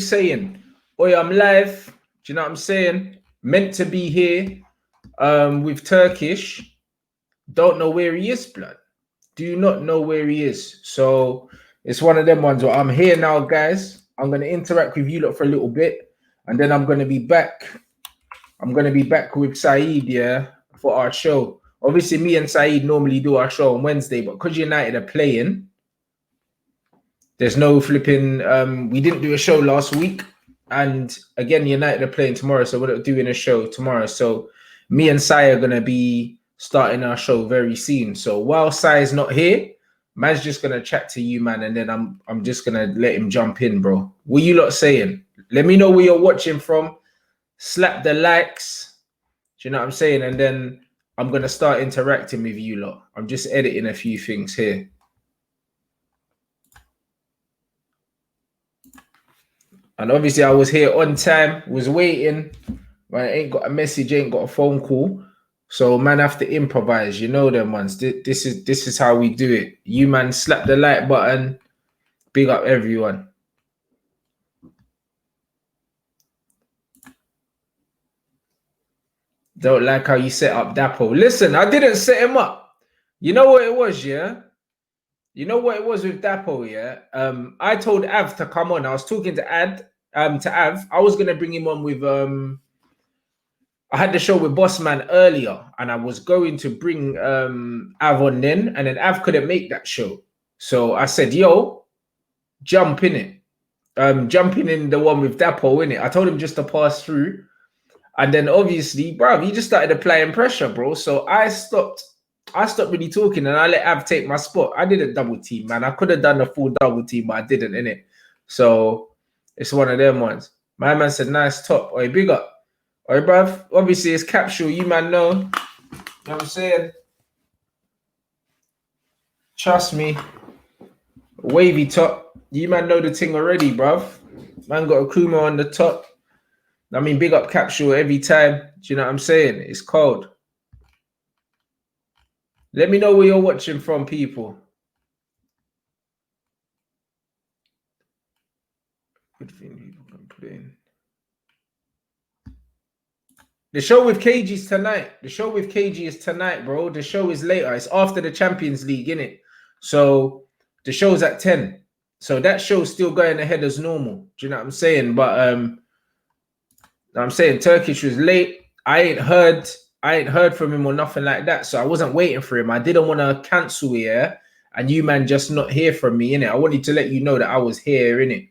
saying? Oi, I'm live. Do you know what I'm saying? Meant to be here with Turkish. Don't know where he is, blood. Do not know where he is. So it's one of them ones where I'm here now, guys. I'm going to interact with you lot for a little bit. And then I'm going to be back. I'm going to be back with Saeed, yeah, for our show. Obviously, me and Saeed normally do our show on Wednesday, but because United are playing, there's no flipping. We didn't do a show last week. And again, United are playing tomorrow, so we're not doing a show tomorrow. So me and Sai are going to be starting our show very soon. So while Sai is not here, man's just going to chat to you, man, and then I'm just going to let him jump in, bro. What you lot saying? Let me know where you're watching from. Slap the likes. Do you know what I'm saying? And then I'm going to start interacting with you lot. I'm just editing a few things here. And obviously, I was here on time, was waiting. Man, I ain't got a message, ain't got a phone call. So, man, have to improvise. You know them ones. This is how we do it. You, man, slap the like button. Big up everyone. Don't like how you set up Dapo. Listen, I didn't set him up. You know what it was, yeah? You know what it was with Dapo, yeah? I told Av to come on. I was talking to Av. I was gonna bring him on with I had the show with Bossman earlier, and I was going to bring Av on then, and then Av couldn't make that show. So I said, yo, jump in it. Jumping in the one with Dapo in it. I told him just to pass through. And then obviously, bro, he just started applying pressure, bro. So I stopped really talking and I let Av take my spot. I did a double team, man. I could have done a full double team, but I didn't, innit? So it's one of them ones. My man said, nice top. Oi, big up. Oi, bruv. Obviously, it's capsule. You, man, know. You know what I'm saying? Trust me. Wavy top. You, man, know the thing already, bruv. Man got a Kuma on the top. I mean, big up capsule every time. Do you know what I'm saying? It's cold. Let me know where you're watching from, people. Good thing people can put in. The show with KG is tonight. The show with KG is tonight, bro. The show is later. It's after the Champions League, innit? So the show's at 10. So that show's still going ahead as normal. Do you know what I'm saying? But I'm saying Turkish was late. I ain't heard from him or nothing like that. So I wasn't waiting for him. I didn't want to cancel here and you, man, just not hear from me, innit? I wanted to let you know that I was here, innit? You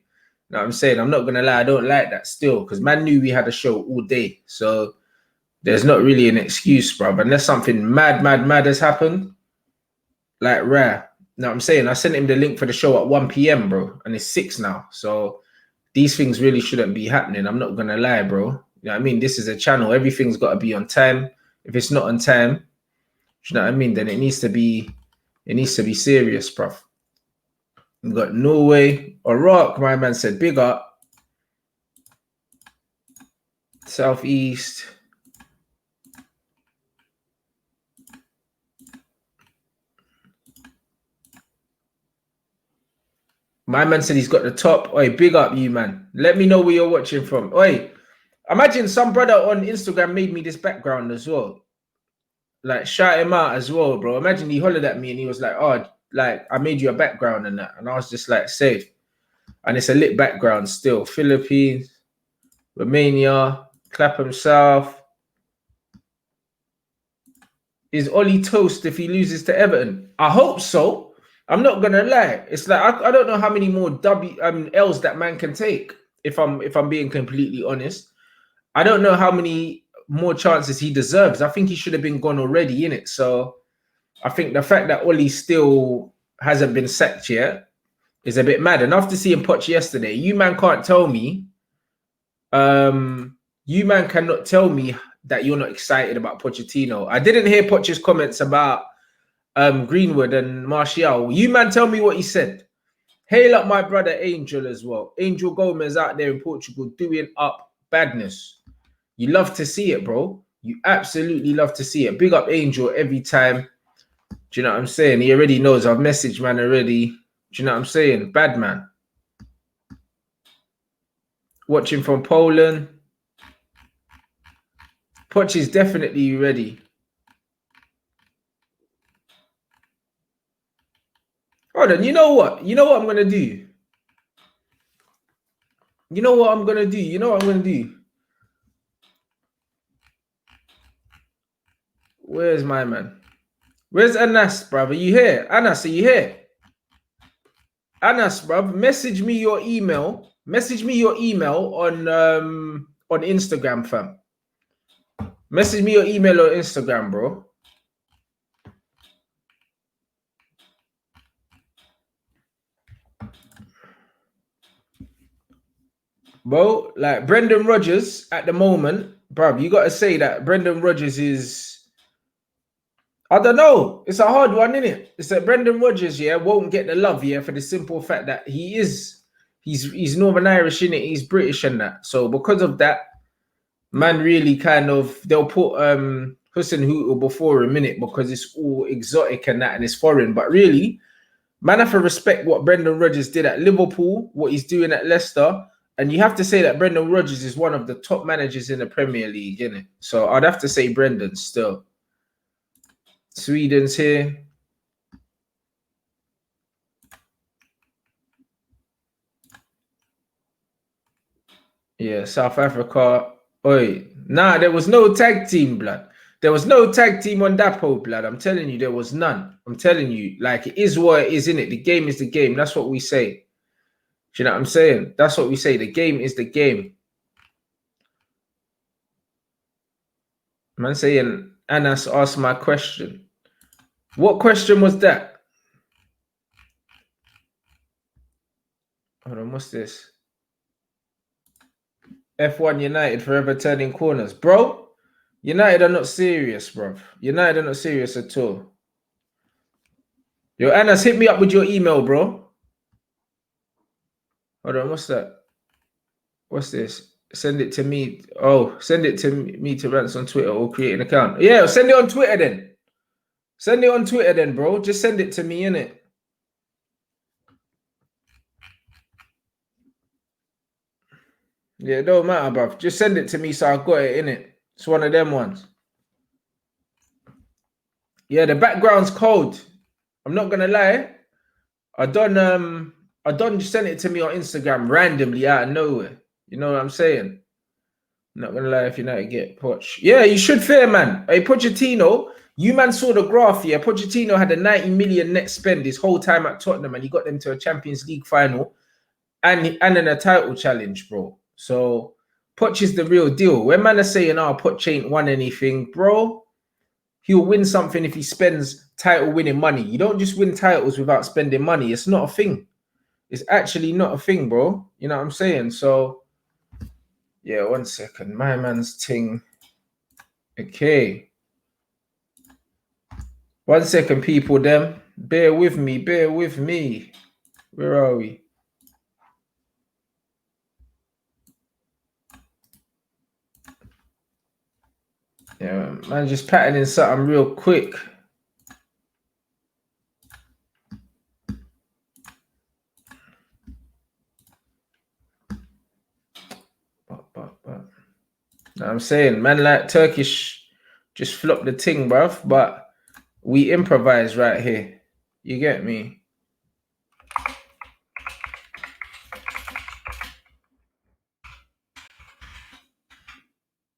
know what I'm saying? I'm not going to lie. I don't like that still because man knew we had a show all day. So there's not really an excuse, bro. Unless something mad has happened. Like rare. You know what I'm saying? I sent him the link for the show at 1 p.m, bro. And it's 6 now. So these things really shouldn't be happening. I'm not going to lie, bro. You know what I mean? This is a channel. Everything's got to be on time. If it's not on time, you know what I mean? Then it needs to be serious, bro. We've got Norway. Iraq, my man said, big up. Southeast. My man said he's got the top. Oi, big up you, man. Let me know where you're watching from. Oi, imagine some brother on Instagram made me this background as well. Like, shout him out as well, bro. Imagine he hollered at me and he was like, oh, like, I made you a background and that. And I was just like, safe. And it's a lit background still. Philippines, Romania, Clapham South. Is Ollie toast if he loses to Everton? I hope so. I'm not gonna lie. It's like I don't know how many more L's that man can take. If I'm being completely honest, I don't know how many more chances he deserves. I think he should have been gone already, innit? So I think the fact that Ollie still hasn't been sacked yet is a bit mad. And after seeing Poch yesterday, you man can't tell me. You man cannot tell me that you're not excited about Pochettino. I didn't hear Poch's comments about Greenwood and Martial. You man tell me what he said. Hail up my brother Angel as well. Angel Gomes out there in Portugal doing up badness. You love to see it, bro. You absolutely love to see it. Big up Angel every time. Do you know what I'm saying? He already knows. I've messaged man already. Do you know what I'm saying? Bad man. Watching from Poland. Poch is definitely ready. Hold on, you know what? You know what I'm gonna do? You know what I'm gonna do? You know what I'm gonna do? Where's my man? Where's Anas, bruv? Are you here? Anas, are you here? Anas, bruv, message me your email. Message me your email on Instagram, fam. Message me your email on Instagram, bro. Bro, like Brendan Rodgers at the moment, bruv, you gotta say that Brendan Rodgers is, I don't know. It's a hard one, isn't it? It's that Brendan Rodgers, yeah, won't get the love, yeah, for the simple fact that he's Northern Irish, innit? He's British and that. So because of that, man, really kind of, they'll put Hussein Hootel before a minute because it's all exotic and that and it's foreign. But really, man, I have to respect what Brendan Rodgers did at Liverpool, what he's doing at Leicester. And you have to say that Brendan Rodgers is one of the top managers in the Premier League, innit? So I'd have to say Brendan still. Sweden's here. Yeah, South Africa. Oi, nah, there was no tag team, blood. There was no tag team on Dapo, blood. I'm telling you, there was none. I'm telling you, like, it is what it is, innit? The game is the game. That's what we say. Do you know what I'm saying? That's what we say. The game is the game. Man saying, Anas asked my question. What question was that? Hold on, what's this? F1 United forever turning corners. Bro, United are not serious, bro. United are not serious at all. Yo, Anas, hit me up with your email, bro. Hold on, what's that? What's this? Send it to me. Oh, send it to me to Rants on Twitter or create an account. Yeah, send it on Twitter then. Send it on Twitter then, bro. Just send it to me, innit? Yeah, it don't matter, bruv. Just send it to me so I've got it, innit? It's one of them ones. Yeah, the background's cold. I'm not gonna lie. I done just sent it to me on Instagram randomly out of nowhere. You know what I'm saying? I'm not gonna lie, if United get Poch. Yeah, you should fear, man. Hey, Pochettino, you man saw the graph here. Pochettino had a 90 million net spend his whole time at Tottenham, and he got them to a Champions League final and in a title challenge, bro. So Poch is the real deal. When man are saying, "Oh, Poch ain't won anything," bro, he'll win something if he spends title winning money. You don't just win titles without spending money. It's not a thing. It's actually not a thing, bro. You know what I'm saying? So, yeah, 1 second. My man's ting. Okay. 1 second, people, them. Bear with me. Bear with me. Where are we? Yeah, man, just patterning something real quick. I'm saying, man, like Turkish just flop the ting, bruv. But we improvise right here. You get me?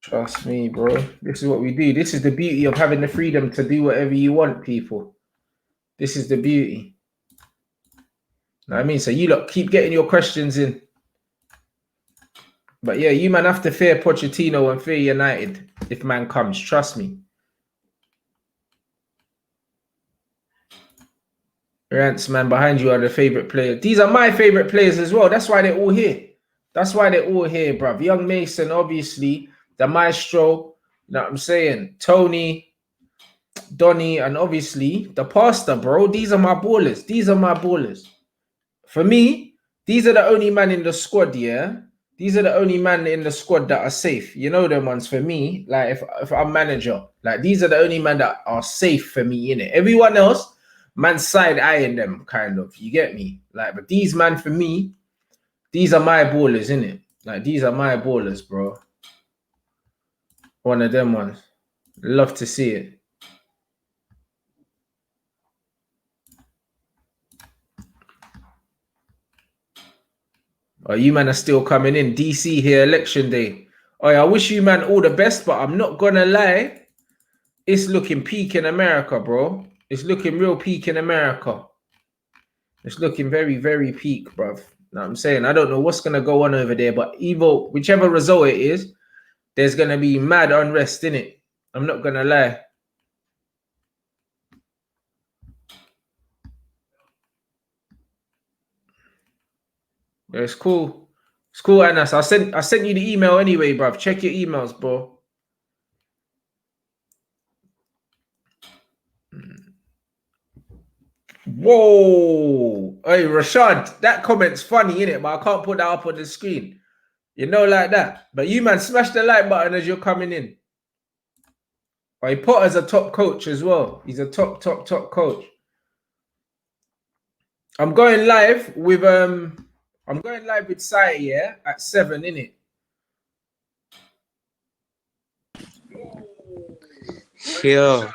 Trust me, bro. This is what we do. This is the beauty of having the freedom to do whatever you want, people. This is the beauty. Know what I mean? So you lot keep getting your questions in. But yeah, you man have to fear Pochettino and fear United if man comes. Trust me. Rants, man, behind you are the favorite players. These are my favorite players as well. That's why they're all here. That's why they're all here, bruv. Young Mason, obviously. The Maestro. You know what I'm saying? Tony, Donny, and obviously the pastor, bro. These are my ballers. These are my ballers. For me, these are the only man in the squad, yeah? These are the only man in the squad that are safe. You know them ones for me. Like if I'm manager, like these are the only men that are safe for me, innit? Everyone else, man side eyeing them, kind of. You get me? Like, but these man for me, these are my ballers, innit? Like, these are my ballers, bro. One of them ones. Love to see it. Oh, you man are still coming in. DC here, election day. Oh, yeah, I wish you man all the best, but I'm not gonna lie. It's looking peak in America, bro. It's looking real peak in America. It's looking very, very peak, bruv. Know what I'm saying? I don't know what's gonna go on over there, but whichever result it is, there's gonna be mad unrest in it. I'm not gonna lie. Yeah, it's cool. It's cool, Anas. I sent you the email anyway, bruv. Check your emails, bro. Whoa. Hey, Rashad, that comment's funny, innit? But I can't put that up on the screen. You know, like that. But you, man, smash the like button as you're coming in. Oh, Potter's a top coach as well. He's a top coach. I'm going live with Sai, yeah, at 7, innit? Yo.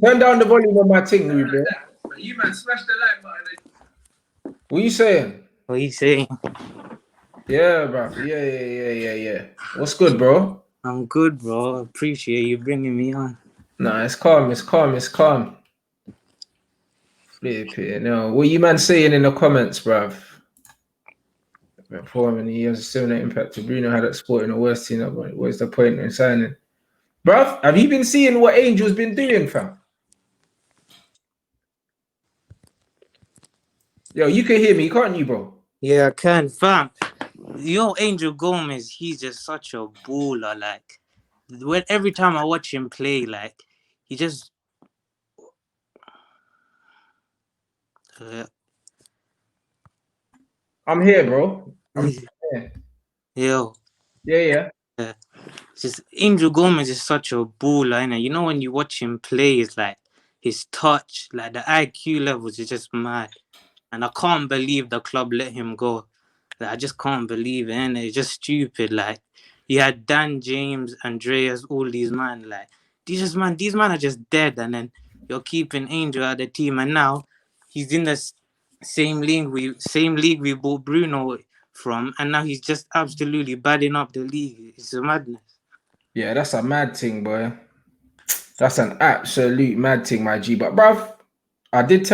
Turn down the volume on my thing, Ruben. You man, smash the like button. What you saying? What you saying? Yeah, bro. Yeah. What's good, bro? I'm good, bro. Appreciate you bringing me on. Nah, it's calm. Flip it. No, what you man saying in the comments, bruv? For him, he has a similar impact to Bruno had at Sporting the worst team. What's the point in signing? Bruv, have you been seeing what Angel's been doing, fam? Yo, you can hear me, can't you, bro? Yeah, I can, fam. Angel Gomes, he's just such a baller. Like, every time I watch him play, like, he just. I'm here, bro. I'm here. Yo. Yeah. Just Angel Gomes is such a baller, innit? You know, when you watch him play, it's like his touch, like the IQ levels is just mad. And I can't believe the club let him go. Like, I just can't believe it, and it's just stupid. Like, you had Dan, James, Andreas, all these man. Like, these man are just dead, and then you're keeping Angel at the team, and now he's in the same league we bought Bruno from, and now he's just absolutely badding up the league. It's a madness. Yeah, that's a mad thing, boy. That's an absolute mad thing, my G. But bruv, I did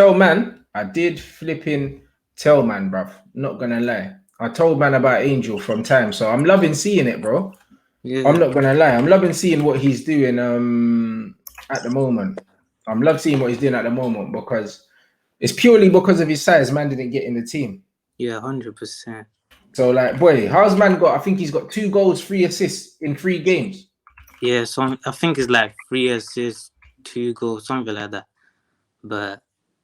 flipping tell man, bruv. Not gonna lie. I told man about Angel from time, so I'm loving seeing it, bro. Yeah. I'm not gonna lie. I'm loving seeing what he's doing at the moment. I'm love seeing what he's doing at the moment because it's purely because of his size. Man didn't get in the team. Yeah, 100%. So like, boy, how's man got? I think he's got 2 goals, 3 assists in 3 games. Yeah, so I think it's like 3 assists, 2 goals, something like that. But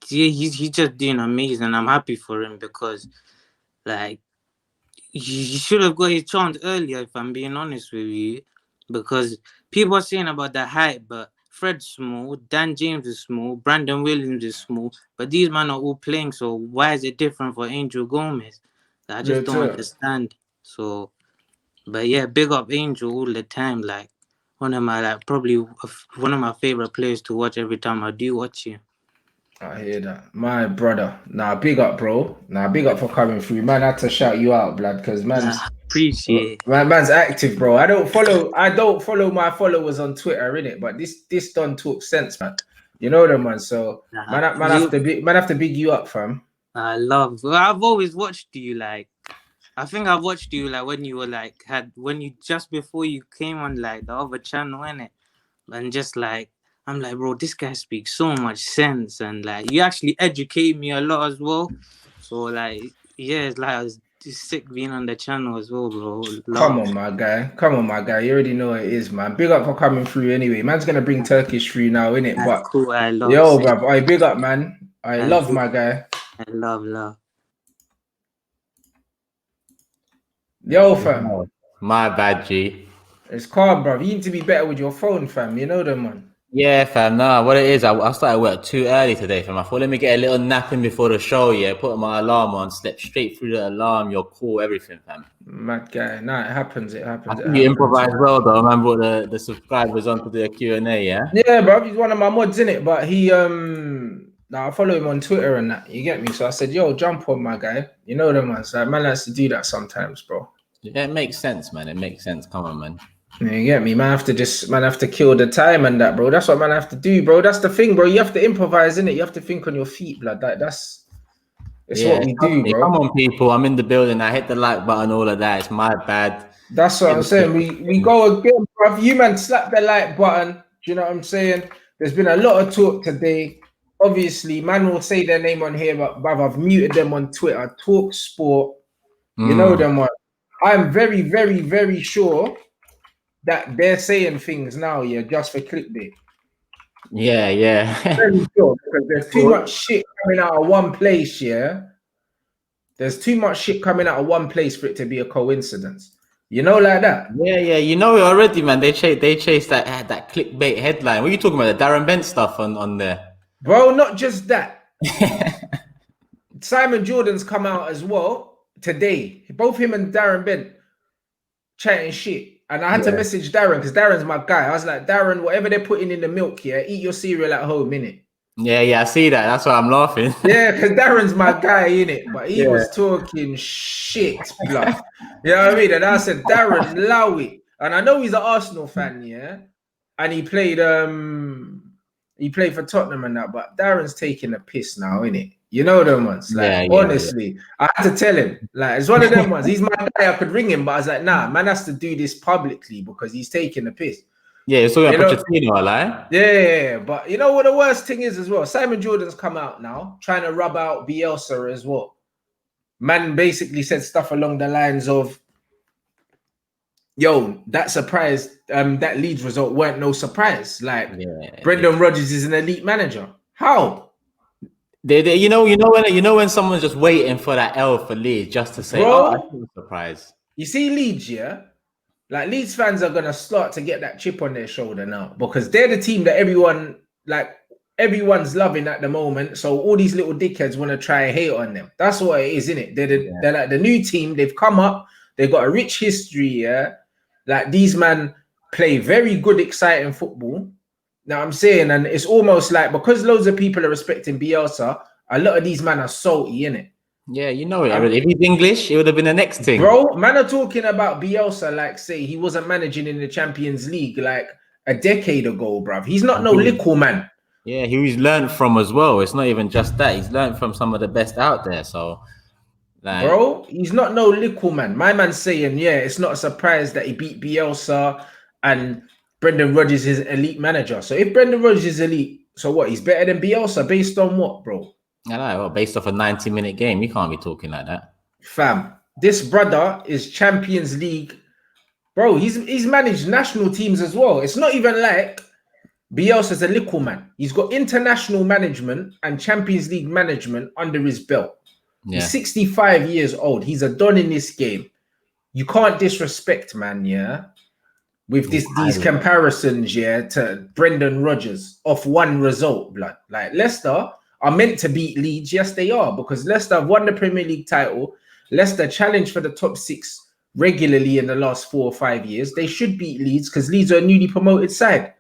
yeah, he's just doing amazing. I'm happy for him because, like, he should have got his chance earlier, if I'm being honest with you. Because people are saying about the height, but Fred's small, Dan James is small, Brandon Williams is small, but these men are all playing. So why is it different for Angel Gomes? I just don't understand. So, but yeah, big up Angel all the time. Like, probably one of my favorite players to watch every time I do watch him. I hear that. My brother. Nah, big up, bro. Nah, big up for coming through. Man, I had to shout you out, blood, because appreciate man's active, bro. I don't follow my followers on Twitter, innit? But this don't talk sense, man. You know them, man. So man have to big you up, fam. I've always watched you, like, I think I watched you like when you were like just before you came on like the other channel, innit? And just like I'm like, bro, this guy speaks so much sense, and like you actually educate me a lot as well. So like, yeah, it's like it's sick being on the channel as well, bro. Come on, my guy. You already know what it is, man. Big up for coming through anyway. Man's gonna bring Turkish through now, innit? That's but cool. I love yo, bro, I big up, man. I love my guy. I love. Yo, fam. My bad, G. It's calm, bro. You need to be better with your phone, fam. You know them, man. Yeah, fam. No, what it is, I started work too early today, fam. I thought, let me get a little nap in before the show. Yeah, put my alarm on, slept straight through the alarm, your call, everything, fam. Mad guy. Nah, it happens. It I happens. It think you happens. improvised well, though. I remember the subscribers on to do a Q&A, yeah? Yeah, bro. He's one of my mods in it, but he now I follow him on Twitter and that. You get me? So I said, "Yo, jump on, my guy." You know them ones. Like, man has to do that sometimes, bro. Yeah, it makes sense, man. It makes sense. Come on, man. Yeah, you get me? Man have to kill the time and that, bro. That's what man have to do, bro. That's the thing, bro. You have to improvise, innit? You have to think on your feet, blood. That's Yeah, what we do, bro. come on, people. I'm in the building. I hit the like button, all of that. It's my bad. That's what I'm saying. We go again, bro. You man slap the like button. Do you know what I'm saying? There's been a lot of talk today. Obviously, man will say their name on here, but bruv, I've muted them on Twitter. Talk Sport. You know them one. I'm very, very, very sure that they're saying things now, yeah, just for clickbait. Yeah. Very sure, because there's too much shit coming out of one place, yeah. There's too much shit coming out of one place for it to be a coincidence. You know, like that. Yeah. You know it already, man. They chase that clickbait headline. What are you talking about? The Darren Bent stuff on there, bro. Not just that. Simon Jordan's come out as well today. Both him and Darren Bent chatting shit. And I had to message Darren because Darren's my guy. I was like, Darren, whatever they're putting in the milk, yeah, eat your cereal at home, innit? Yeah, I see that. That's why I'm laughing. Yeah, because Darren's my guy, innit? But he was talking shit, blood. You know what I mean? And I said, Darren, allow it. And I know he's an Arsenal fan, yeah. And he played for Tottenham and that, but Darren's taking a piss now, innit? You know them ones. Like, honestly, I had to tell him. Like, it's one of them ones. He's my guy. I could ring him, but I was like, nah, man has to do this publicly because he's taking a piss. Yeah, it's all about Pochettino, like. Yeah, but you know what the worst thing is as well? Simon Jordan's come out now trying to rub out Bielsa as well. Man basically said stuff along the lines of, yo, that surprise, that Leeds result weren't no surprise. Like, Brendan Rodgers is an elite manager. How? You know when someone's just waiting for that L for Leeds just to say, bro, I feel surprised. You see Leeds, yeah? Like, Leeds fans are gonna start to get that chip on their shoulder now because they're the team that everyone's loving at the moment. So all these little dickheads want to try and hate on them. That's what it is, isn't it? They're like the new team. They've come up. They've got a rich history, yeah? Like, these men play very good, exciting football. Now I'm saying, and it's almost like because loads of people are respecting Bielsa, a lot of these men are salty, innit? Yeah, you know it. If he's English, it would have been the next thing. Bro, man are talking about Bielsa like, say, he wasn't managing in the Champions League like a decade ago, bruv. He's not no little man. Yeah, he's learned from as well. It's not even just that. He's learned from some of the best out there. So, like, bro, he's not no little man. My man's saying, yeah, it's not a surprise that he beat Bielsa and Brendan Rodgers is elite manager. So if Brendan Rodgers is elite, so what? He's better than Bielsa based on what, bro? I know. Well, based off a 90-minute game, you can't be talking like that. Fam, this brother is Champions League. Bro, he's managed national teams as well. It's not even like Bielsa's a little man. He's got international management and Champions League management under his belt. Yeah. He's 65 years old. He's a don in this game. You can't disrespect, man, yeah? With these comparisons, yeah, to Brendan Rodgers off one result, blood. Like, Leicester are meant to beat Leeds. Yes, they are, because Leicester have won the Premier League title. Leicester challenged for the top 6 regularly in the last 4 or 5 years. They should beat Leeds because Leeds are a newly promoted side.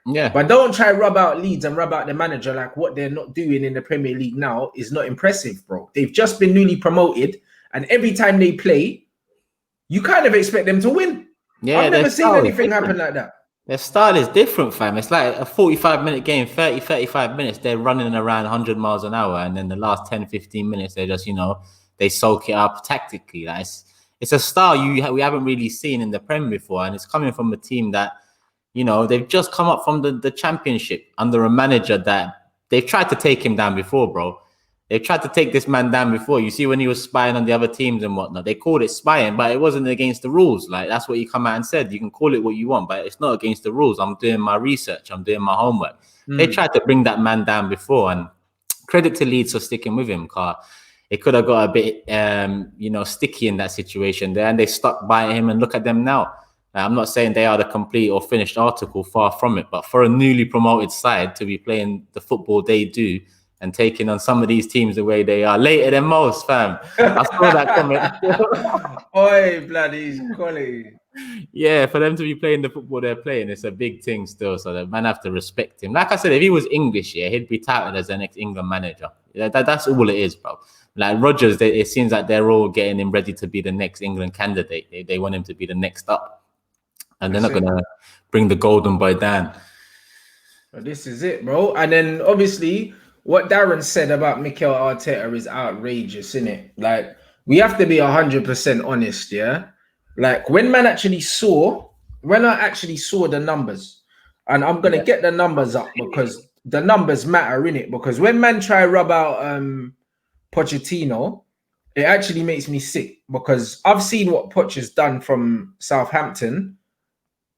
Yeah. But don't try rub out Leeds and rub out the manager like what they're not doing in the Premier League now is not impressive, bro. They've just been newly promoted, and every time they play, you kind of expect them to win. Yeah, I've never seen anything happen like that. Their style is different, fam. It's like a 45-minute game, 30, 35 minutes. They're running around 100 miles an hour. And then the last 10, 15 minutes, they're just, they soak it up tactically. Like, it's a style we haven't really seen in the Prem before. And it's coming from a team that, they've just come up from the championship under a manager that they've tried to take him down before, bro. They've tried to take this man down before. You see when he was spying on the other teams and whatnot, they called it spying, but it wasn't against the rules. Like, that's what he come out and said. You can call it what you want, but it's not against the rules. I'm doing my research. I'm doing my homework. They tried to bring that man down before, and credit to Leeds for sticking with him, car. It could have got a bit, sticky in that situation there, and they stuck by him, and look at them now. I'm not saying they are the complete or finished article, far from it. But for a newly promoted side to be playing the football they do and taking on some of these teams the way they are, later than most, fam. I saw that comment. Oi, bloody quality. Yeah, for them to be playing the football they're playing, it's a big thing still. So the man have to respect him. Like I said, if he was English, yeah, he'd be touted as the next England manager. Yeah, that's all it is, bro. Like Rodgers, it seems like they're all getting him ready to be the next England candidate. They want him to be the next up, and they're not gonna bring the golden boy down. But this is it, bro. And then obviously, what Darren said about Mikel Arteta is outrageous, isn't it? Like we have to be 100% honest, yeah. Like when I actually saw the numbers, and I'm gonna get the numbers up because the numbers matter, innit? Because when man try rub out Pochettino, it actually makes me sick because I've seen what Poch has done from Southampton,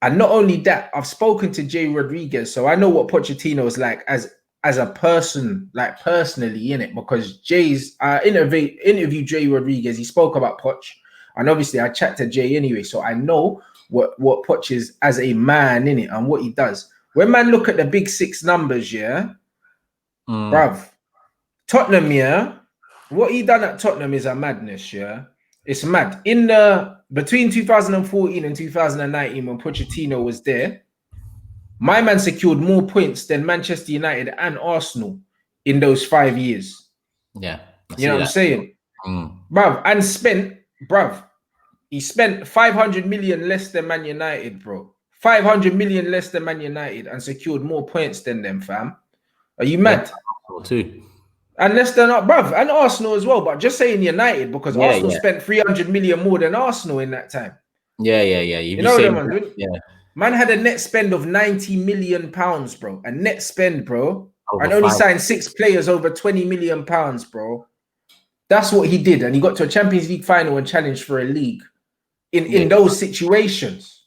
and not only that, I've spoken to Jay Rodriguez, so I know what Pochettino is like as a person, like personally, innit? Because Jay's interviewed Jay Rodriguez, he spoke about Poch. And obviously, I chat to Jay anyway, so I know what Poch is as a man in it and what he does. When man look at the big six numbers, yeah, bruv, Tottenham, yeah, what he done at Tottenham is a madness, yeah. It's mad. In between 2014 and 2019, when Pochettino was there, my man secured more points than Manchester United and Arsenal in those 5 years. Yeah, you know what I'm saying, bruv, and he spent 500 million less than Man United, bro. 500 million less than Man United and secured more points than them, fam. Are you mad? Too. And less than bruv, and Arsenal as well. But just saying United because Arsenal spent 300 million more than Arsenal in that time. Yeah. You know what I'm doing? Yeah. Man had a net spend of 90 million pounds, bro. A net spend, bro. And only signed 6 players over 20 million pounds, bro. That's what he did, and he got to a Champions League final and challenged for a league. In those situations,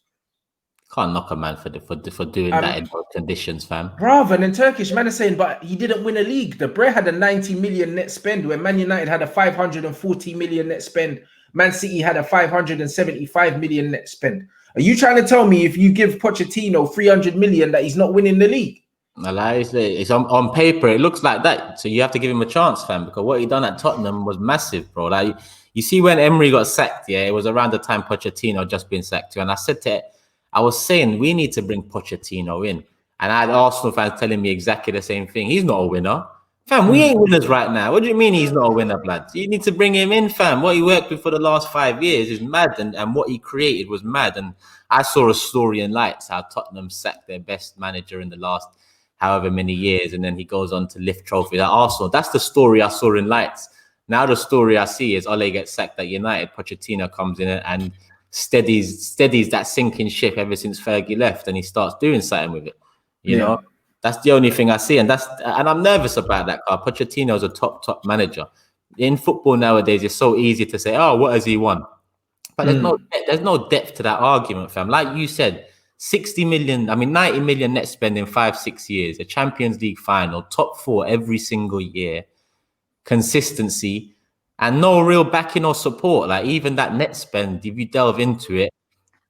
can't knock a man for doing that in those conditions, fam. Bravo, and then Turkish man are saying, but he didn't win a league. The Bre had a 90 million net spend, where Man United had a 540 million net spend. Man City had a 575 million net spend. Are you trying to tell me if you give Pochettino 300 million that he's not winning the league? It's on paper, it looks like that. So you have to give him a chance, fam, because what he done at Tottenham was massive, bro. Like you see, when Emery got sacked, yeah, it was around the time Pochettino had just been sacked too. And I was saying we need to bring Pochettino in. And I had Arsenal fans telling me exactly the same thing. He's not a winner. Fam, we ain't winners right now. What do you mean he's not a winner, blood? You need to bring him in, fam. What he worked with for the last 5 years is mad. And what he created was mad. And I saw a story in Lights how Tottenham sacked their best manager in the last however many years. And then he goes on to lift trophies at Arsenal. That's the story I saw in Lights. Now the story I see is Ole gets sacked at United. Pochettino comes in and steadies that sinking ship ever since Fergie left. And he starts doing something with it, you know? That's the only thing I see, and I'm nervous about that. Pochettino is a top manager in football nowadays. It's so easy to say, "Oh, what has he won?" But there's no depth to that argument, fam. Like you said, 90 million net spend in 5-6 years, a Champions League final, top 4 every single year, consistency, and no real backing or support. Like even that net spend, if you delve into it,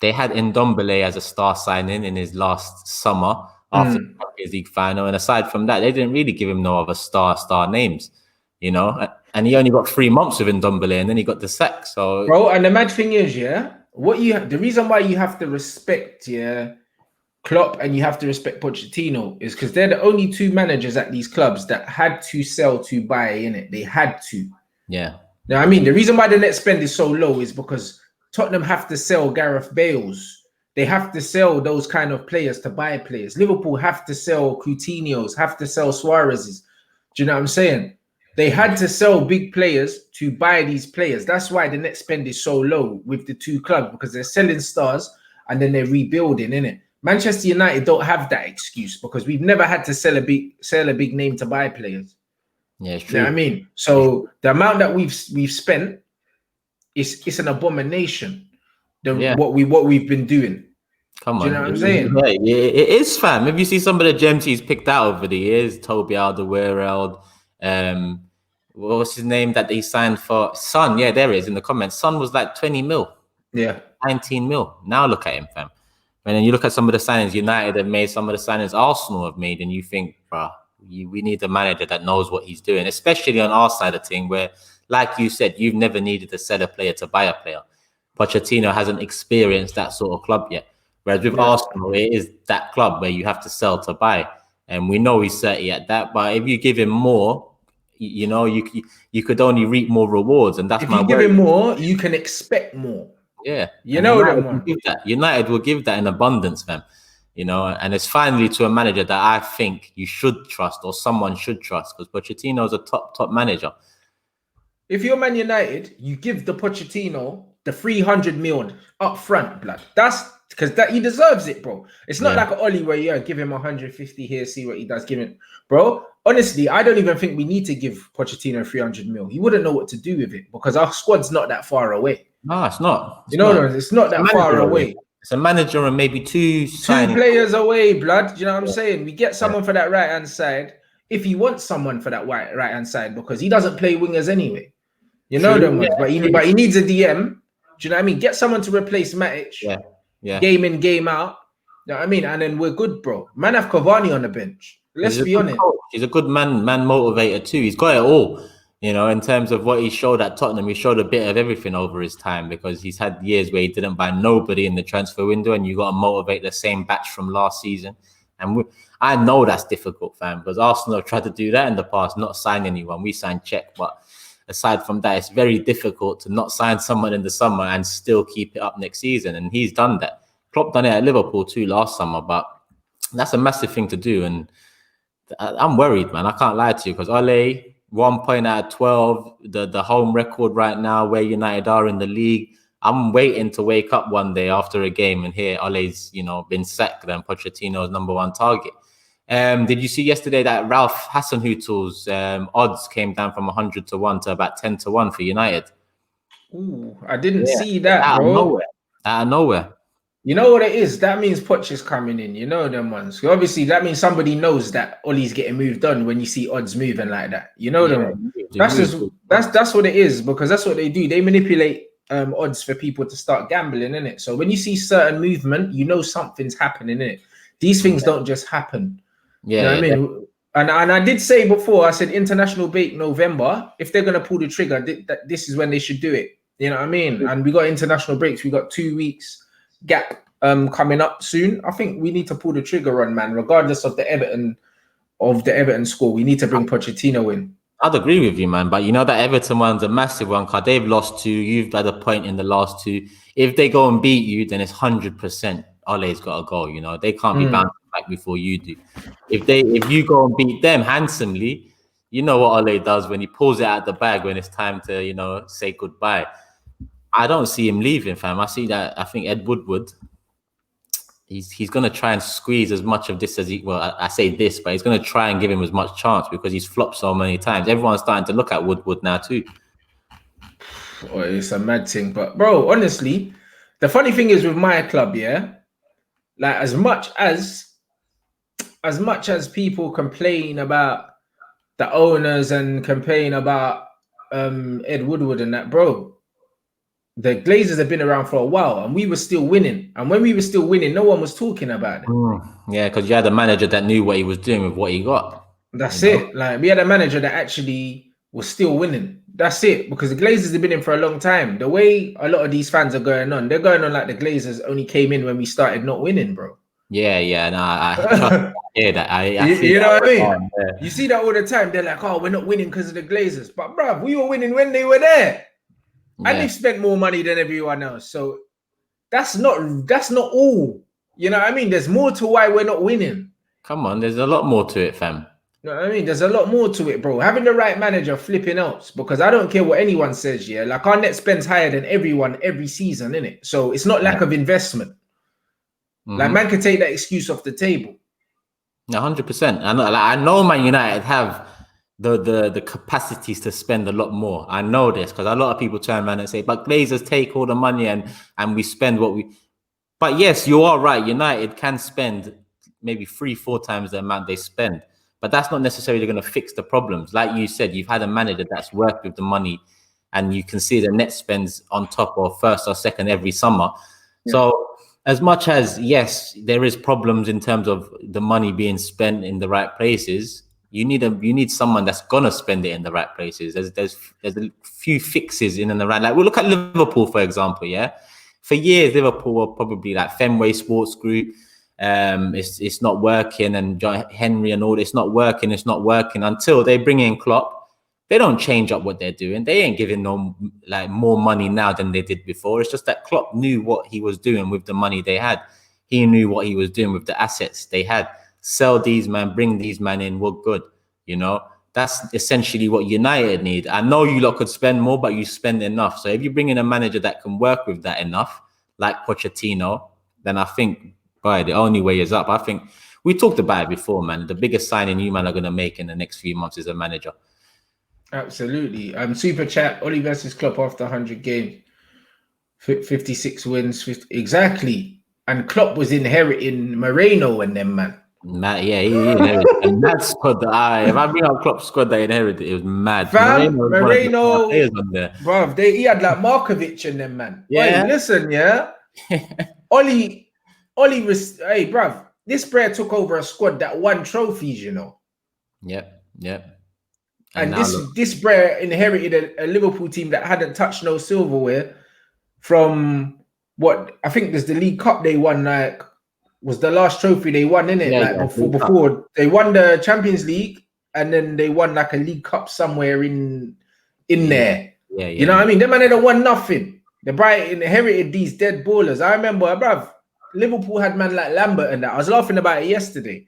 they had Ndombele as a star signing in his last summer after the Champions League final. And aside from that, they didn't really give him no other star names, you know? And he only got 3 months with Ndombele and then he got the sack. So, bro, and the mad thing is, the reason why you have to respect, Klopp and you have to respect Pochettino is because they're the only 2 managers at these clubs that had to sell to buy in it. They had to. Yeah. Now, I mean, the reason why the net spend is so low is because Tottenham have to sell Gareth Bales. They have to sell those kind of players to buy players. Liverpool have to sell Coutinho's, have to sell Suarez's. Do you know what I'm saying? They had to sell big players to buy these players. That's why the net spend is so low with the 2 clubs, because they're selling stars and then they're rebuilding, innit? Manchester United don't have that excuse because we've never had to sell a big name to buy players. Yeah, it's true. You know what I mean? So the amount that we've spent it's an abomination. What we've been doing. Come on. Do you know what I'm saying? Yeah, it is, fam. If you see some of the gems he's picked out over the years, Toby Alderweireld, what was his name that he signed for? Son, yeah, there he is in the comments. Son was like 20 mil. Yeah. 19 mil. Now look at him, fam. And then you look at some of the signings United have made, some of the signings Arsenal have made, and you think, bro, we need a manager that knows what he's doing, especially on our side of thing, where, like you said, you've never needed to sell a player to buy a player. Pochettino hasn't experienced that sort of club yet. Whereas with Arsenal, it is that club where you have to sell to buy. And we know he's 30 at that. But if you give him more, you know, you could only reap more rewards. And that's if my you give him more, you can expect more. Yeah. You know United them one. United will give that in abundance, fam. You know, and it's finally to a manager that I think you should trust, or someone should trust, because Pochettino is a top manager. If you're Man United, you give the Pochettino the 300 million up front, blood. That's because that he deserves it, bro. It's not like an Oli where give him 150 here, see what he does. Give him, bro. Honestly, I don't even think we need to give Pochettino 300 mil. He wouldn't know what to do with it because our squad's not that far away. No, it's not. It's not that far away. It's a manager and maybe two players away, blood. Do you know what I'm saying? We get someone for that right hand side if he wants someone for that right hand side because he doesn't play wingers anyway. You know them ones, but he needs a DM. Do you know what I mean? Get someone to replace Matic. Yeah. Game in, game out. You know what I mean? And then we're good, bro. Man have Cavani on the bench. Let's be honest. He's a good man motivator too. He's got it all. You know, in terms of what he showed at Tottenham, he showed a bit of everything over his time because he's had years where he didn't buy nobody in the transfer window, and you got to motivate the same batch from last season. And I know that's difficult, fam, because Arsenal have tried to do that in the past, not sign anyone. We signed Czech, but aside from that, it's very difficult to not sign someone in the summer and still keep it up next season. And he's done that. Klopp done it at Liverpool too last summer, but that's a massive thing to do. And I'm worried, man. I can't lie to you because Ole, 1 point out of 12, the home record right now where United are in the league. I'm waiting to wake up one day after a game and hear Ole's, been sacked and Pochettino's #1 target. Did you see yesterday that Ralph Hasenhüttl's odds came down from 100 to 1 to about 10 to 1 for United? Ooh, I didn't see that, bro. Out of nowhere. You know what it is? That means Poch is coming in. You know them ones. So obviously, that means somebody knows that Ollie's getting moved on when you see odds moving like that. You know them. That's what it is because that's what they do. They manipulate odds for people to start gambling in it. So when you see certain movement, you know something's happening in it. These things don't just happen. You know what I mean? And I did say before, I said international break November. If they're gonna pull the trigger, this is when they should do it. You know what I mean? And we got international breaks. We got 2 weeks gap coming up soon. I think we need to pull the trigger on, man. Regardless of the Everton score, we need to bring Pochettino in. I'd agree with you, man. But you know that Everton one's a massive one because they've lost 2. You've had a point in the last 2. If they go and beat you, then it's 100%. Ole's got to go. They can't be bouncing back before you do. If you go and beat them handsomely, you know what Ole does when he pulls it out the bag when it's time to say goodbye. I don't see him leaving, fam. I see that. I think Ed Woodwood, he's going to try and squeeze as much of this as he... Well, I say this, but he's going to try and give him as much chance because he's flopped so many times. Everyone's starting to look at Woodwood now too. Oh, it's a mad thing. But, bro, honestly, the funny thing is with my club, like as much as people complain about the owners and complain about Ed Woodward and that, bro, the Glazers have been around for a while and we were still winning. And when we were still winning, no one was talking about it. Yeah, because you had a manager that knew what he was doing with what he got. That's it. Like, we had a manager that actually was still winning. That's it. Because the Glazers have been in for a long time. The way a lot of these fans are going on, they're going on like the Glazers only came in when we started not winning, bro. Yeah. No, I hear that. You know what I mean? You see that all the time. They're like, oh, we're not winning because of the Glazers. But, bruv, we were winning when they were there. And they've spent more money than everyone else. So that's not all. You know what I mean? There's more to why we're not winning. Come on, there's a lot more to it, fam. You know what I mean? There's a lot more to it, bro. Having the right manager flipping out. Because I don't care what anyone says, like our net spend's higher than everyone every season, innit? So it's not lack of investment. Like, man can take that excuse off the table. 100%. I know Man United have the capacities to spend a lot more. I know this because a lot of people turn around and say, but Glazers take all the money and we spend what we... But yes, you are right. United can spend maybe 3-4 times the amount they spend. But that's not necessarily going to fix the problems. Like you said, you've had a manager that's worked with the money and you can see the net spends on top of first or second every summer. So as much as, yes, there is problems in terms of the money being spent in the right places, you need someone that's gonna spend it in the right places. There's a few fixes in and around. Like, we'll look at Liverpool, for example. Yeah, for years Liverpool were probably like Fenway Sports Group. It's not working, and Henry and all. It's not working until they bring in Klopp. They don't change up what they're doing. They ain't giving no like more money now than they did before. It's just that Klopp knew what he was doing with the money they had. He knew what he was doing with the assets they had. Sell these men, bring these men in, we're good. You know, that's essentially what United need. I know you lot could spend more, but you spend enough. So if you bring in a manager that can work with that enough, like Pochettino, then I think, boy, the only way is up. I think we talked about it before, man. The biggest signing you man are going to make in the next few months is a manager. Absolutely. Super chat, Oli versus Klopp after 100 games. 56 wins. 50, exactly. And Klopp was inheriting Moreno and them, man. Mad, yeah, he inherited a mad squad. If I bring up Klopp's squad that he inherited, it was mad. Fam, Moreno, players on there. Bruv, he had like Markovic and them, man. Yeah. Wait, listen, yeah. Oli was, hey, bruv, this player took over a squad that won trophies, you know. Yep. And this player inherited a Liverpool team that hadn't touched no silverware from what I think there's the League Cup they won, like, was the last trophy they won, innit? Yeah, before they won the Champions League, and then they won like a League Cup somewhere in there. Yeah. You know what I mean? Them man had won nothing. The Brighton inherited these dead ballers. I remember, bruv, Liverpool had man like Lambert and that. I was laughing about it yesterday.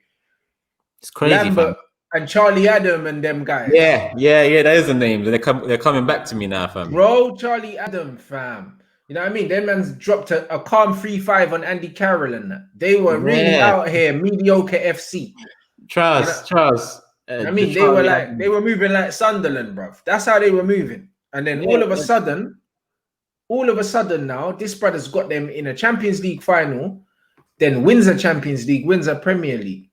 It's crazy, Lambert fam. and Charlie Adam and them guys. Yeah. That is the name. They're coming back to me now, fam. Bro, Charlie Adam, fam. You know what I mean? Them man's dropped a calm 3-5 on Andy Carroll and that. They were really out here, mediocre FC. Trust. I mean, they were moving like Sunderland, bruv. That's how they were moving. And then all of a sudden now, this brother's got them in a Champions League final, then wins a Champions League, wins a Premier League.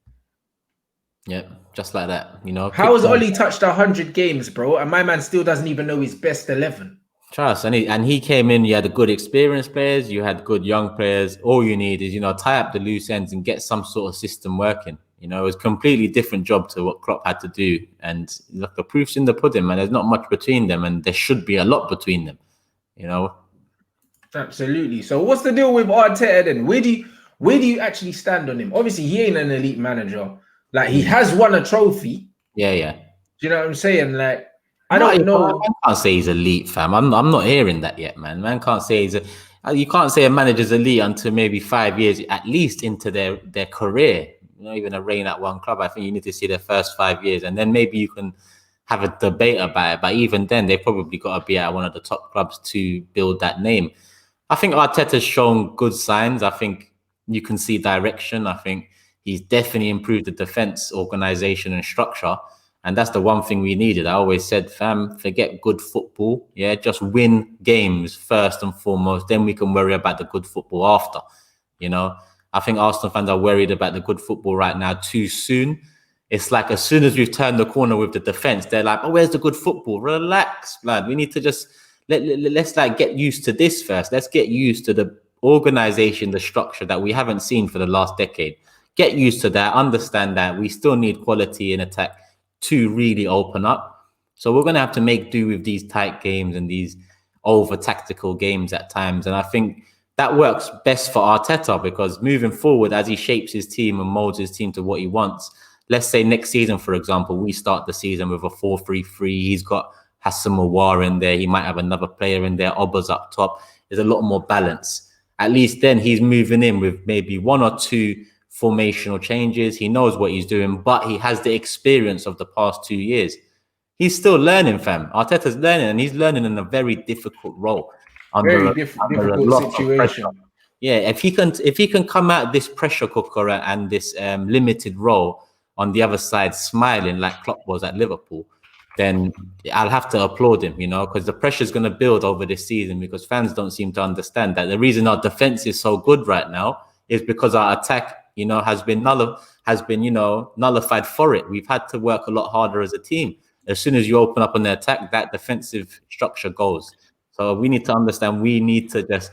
Yeah, just like that. You know, how has Oli touched 100 games, bro? And my man still doesn't even know his best 11. Trust, and he came in. You had good experienced players, you had good young players. All you need is, you know, tie up the loose ends and get some sort of system working. You know, it was a completely different job to what Klopp had to do. And look, the proof's in the pudding, man. There's not much between them, and there should be a lot between them. You know. Absolutely. So what's the deal with Arteta then? Where do you actually stand on him? Obviously, he ain't an elite manager. Like, he has won a trophy. Yeah. Do you know what I'm saying? Like, I don't know. I can't say he's elite, fam. I'm not hearing that yet, man. Man can't say you can't say a manager's elite until maybe 5 years at least into their career. Not even a reign at one club. I think you need to see their first 5 years, and then maybe you can have a debate about it. But even then, they probably got to be at one of the top clubs to build that name. I think Arteta's shown good signs. I think you can see direction. I think he's definitely improved the defense organization and structure. And that's the one thing we needed. I always said, fam, forget good football. Yeah, just win games first and foremost. Then we can worry about the good football after. You know, I think Arsenal fans are worried about the good football right now too soon. It's like as soon as we've turned the corner with the defense, they're like, oh, where's the good football? Relax, lad. We need to just let's like get used to this first. Let's get used to the organization, the structure that we haven't seen for the last decade. Get used to that. Understand that we still need quality in attack to really open up. So we're going to have to make do with these tight games and these over tactical games at times. And I think that works best for Arteta, because moving forward, as he shapes his team and molds his team to what he wants, let's say next season, for example, we start the season with a 4-3-3. He's got Hassan Mawar in there. He might have another player in there. Oba's up top. There's a lot more balance. At least then he's moving in with maybe 1 or 2 formational changes. He knows what he's doing, but he has the experience of the past 2 years. He's still learning, fam. Arteta's learning, and he's learning in a very difficult role. Very difficult situation. Yeah, if he can come out this pressure cooker and this limited role on the other side, smiling like Klopp was at Liverpool, then I'll have to applaud him, you know, because the pressure is going to build over this season, because fans don't seem to understand that the reason our defense is so good right now is because our attack, you know, has been nullified for it. We've had to work a lot harder as a team. as soon as you open up on the attack, that defensive structure goes. So we need to understand we need to just